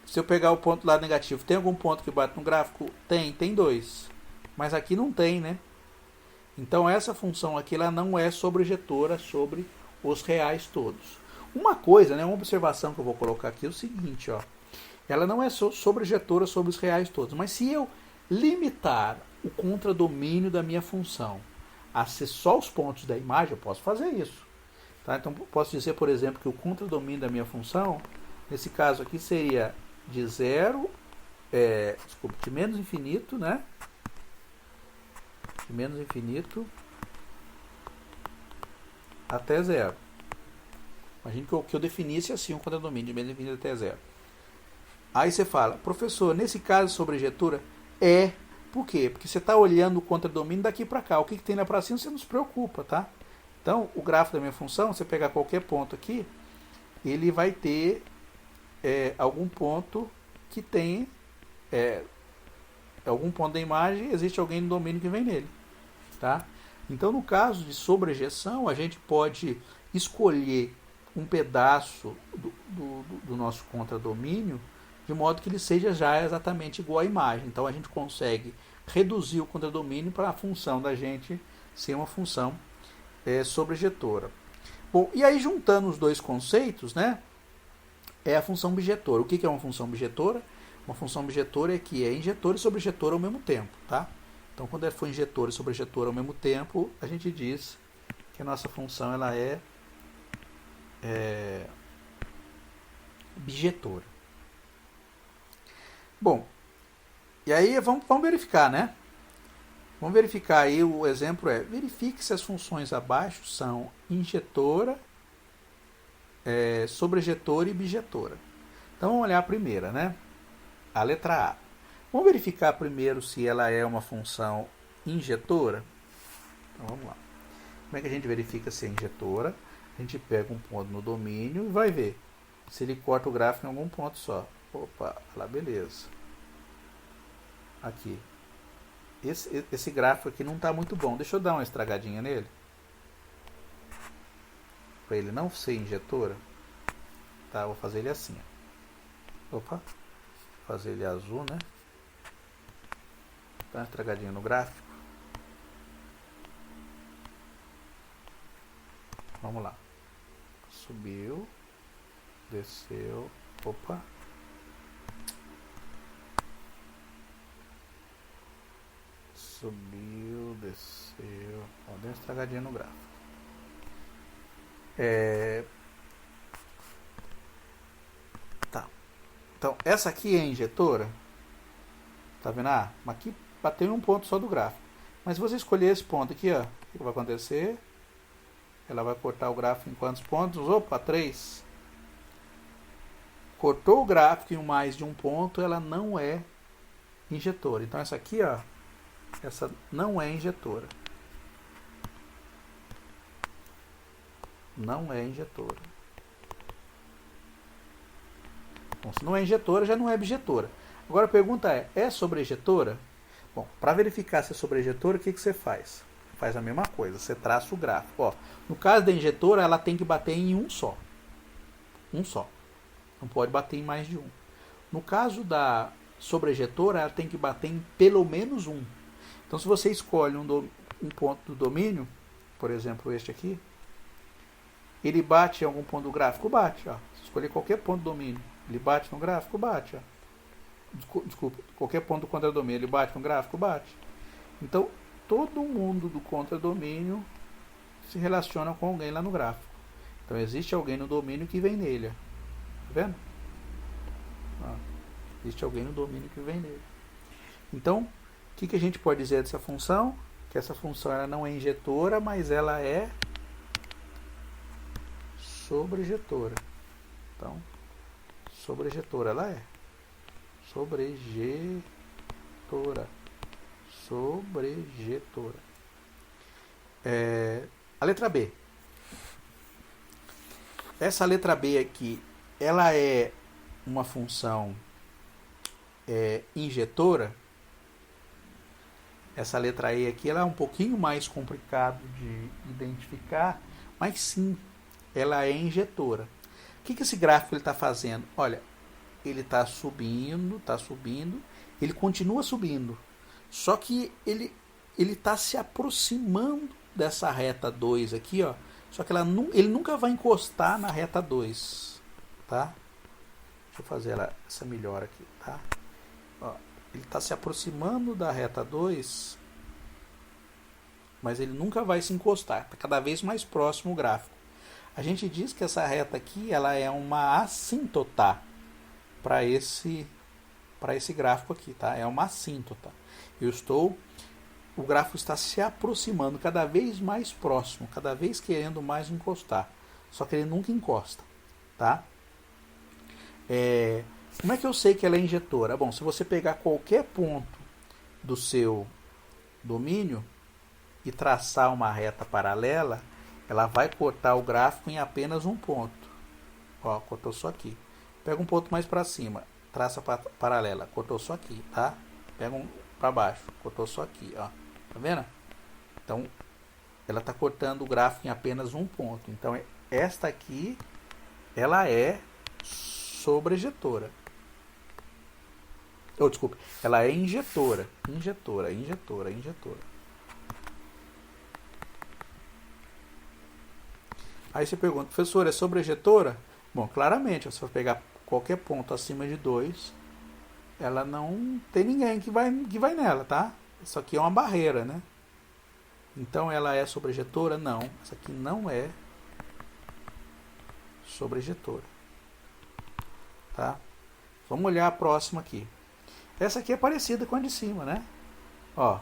Speaker 1: Se eu pegar o ponto do lado negativo, tem algum ponto que bate no gráfico? Tem 2. Mas aqui não tem, né? Então essa função aqui, ela não é sobrejetora sobre os reais todos. Uma coisa, né, uma observação que eu vou colocar aqui é o seguinte, ó. Ela não é sobrejetora sobre os reais todos. Mas se eu limitar o contradomínio da minha função a ser só os pontos da imagem, eu posso fazer isso. Tá? Então, eu posso dizer, por exemplo, que o contradomínio da minha função, nesse caso aqui, seria de de menos infinito, né? De menos infinito até zero. Imagine que eu definisse assim um contradomínio de menos infinito até zero. Aí você fala, professor, nesse caso sobrejetora é. Por quê? Porque você está olhando o contradomínio daqui para cá. O que tem lá para cima você não se preocupa, tá? Então, o gráfico da minha função, você pegar qualquer ponto aqui, ele vai ter algum ponto que tem algum ponto da imagem, existe alguém no domínio que vem nele, tá? Então, no caso de sobrejeção, a gente pode escolher um pedaço do nosso contradomínio de modo que ele seja já exatamente igual à imagem. Então a gente consegue reduzir o contradomínio para a função da gente ser uma função sobrejetora. Bom, e aí juntando os dois conceitos, né, é a função bijetora. O que é uma função bijetora? Uma função bijetora é que é injetora e sobrejetora ao mesmo tempo, tá? Então quando ela for injetora e sobrejetora ao mesmo tempo, a gente diz que a nossa função ela é bijetora. Bom, e aí vamos verificar, né? Vamos verificar aí, o exemplo verifique se as funções abaixo são injetora, sobrejetora e bijetora. Então vamos olhar a primeira, né? A letra A. Vamos verificar primeiro se ela é uma função injetora. Então vamos lá. Como é que a gente verifica se é injetora? A gente pega um ponto no domínio e vai ver se ele corta o gráfico em algum ponto só. Opa, lá, beleza. Aqui. Esse gráfico aqui não está muito bom. Deixa eu dar uma estragadinha nele. Para ele não ser injetora. Tá, vou fazer ele assim. Opa. Vou fazer ele azul, né? Dá uma estragadinha no gráfico. Vamos lá. Subiu. Desceu. Opa. Subiu, desceu. Ó, deu uma estragadinha no gráfico. Tá. Então, essa aqui é a injetora. Tá vendo? Aqui bateu em um ponto só do gráfico. Mas se você escolher esse ponto aqui, ó, o que vai acontecer? Ela vai cortar o gráfico em quantos pontos? Opa, 3. Cortou o gráfico em mais de um ponto, ela não é injetora. Então essa aqui, ó, essa não é injetora. Não é injetora. Bom, se não é injetora, já não é bijetora. Agora a pergunta é sobrejetora? Bom, para verificar se é sobrejetora, o que você faz? Faz a mesma coisa, você traça o gráfico. Ó, no caso da injetora, ela tem que bater em um só. Um só. Não pode bater em mais de um. No caso da sobrejetora, ela tem que bater em pelo menos um. Então, se você escolhe um ponto do domínio, por exemplo, este aqui, ele bate em algum ponto do gráfico? Bate. Ó. Se escolher qualquer ponto do domínio, ele bate no gráfico? Bate. Ó. Desculpa, qualquer ponto do contradomínio, ele bate no gráfico? Bate. Então, todo mundo do contradomínio se relaciona com alguém lá no gráfico. Então existe alguém no domínio que vem nele. Tá vendo? Existe alguém no domínio que vem nele. Então, o que a gente pode dizer dessa função? Que essa função ela não é injetora, mas ela é sobrejetora. Então, sobrejetora ela é. Sobrejetora. Sobrejetora. A letra B. Essa letra B aqui, ela é uma função injetora. Essa letra E aqui ela é um pouquinho mais complicado de identificar, mas sim, ela é injetora. O que esse gráfico está fazendo? Olha, ele está subindo, ele continua subindo, só que ele está se aproximando dessa reta 2 aqui, ó, só que ele nunca vai encostar na reta 2, tá? Deixa eu fazer essa melhor aqui, tá? Ó, ele está se aproximando da reta 2, mas ele nunca vai se encostar, está cada vez mais próximo o gráfico. A gente diz que essa reta aqui ela é uma assíntota para esse gráfico aqui, tá? É uma assíntota. O gráfico está se aproximando cada vez mais próximo, cada vez querendo mais encostar. Só que ele nunca encosta, tá? Como é que eu sei que ela é injetora? Bom, se você pegar qualquer ponto do seu domínio e traçar uma reta paralela, ela vai cortar o gráfico em apenas um ponto. Ó, cortou só aqui. Pega um ponto mais para cima, traça paralela, cortou só aqui, tá? Pega um para baixo, cortou só aqui, ó. Tá vendo? Então, ela está cortando o gráfico em apenas um ponto. Então, esta aqui, ela é sobrejetora. Desculpa, ela é injetora. Injetora. Aí você pergunta, professor, é sobrejetora? Bom, claramente, se você pegar qualquer ponto acima de 2, ela não tem ninguém que vai nela, tá? Isso aqui é uma barreira, né? Então ela é sobrejetora? Não. Essa aqui não é sobrejetora. Tá? Vamos olhar a próxima aqui. Essa aqui é parecida com a de cima, né? Ó,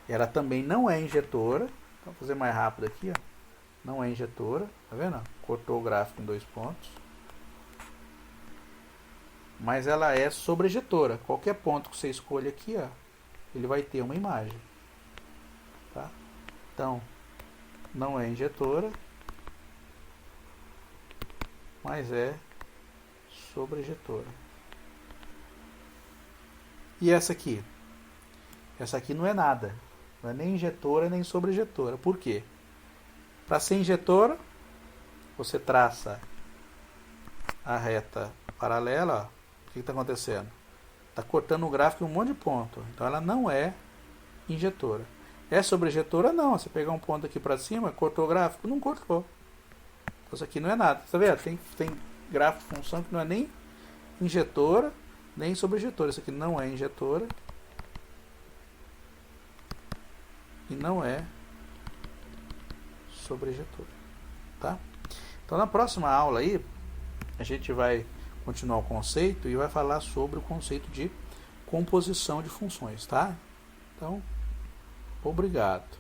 Speaker 1: ela também não é injetora. Vou fazer mais rápido aqui, ó. Não é injetora. Tá vendo? Cortou o gráfico em 2 pontos. Mas ela é sobrejetora. Qualquer ponto que você escolha aqui, ó, ele vai ter uma imagem. Tá? Então, não é injetora, mas é sobrejetora. E essa aqui? Essa aqui não é nada. Não é nem injetora, nem sobrejetora. Por quê? Para ser injetora, você traça a reta paralela, ó. O que está acontecendo? Está cortando o gráfico em um monte de ponto. Então ela não é injetora. É sobrejetora? Não. Você pegar um ponto aqui para cima, cortou o gráfico? Não cortou. Então isso aqui não é nada. Tá vendo? Tem gráfico, função que não é nem injetora, nem sobrejetora. Isso aqui não é injetora. E não é sobrejetora. Tá? Então na próxima aula aí, a gente vai continuar o conceito e vai falar sobre o conceito de composição de funções, tá? Então, obrigado.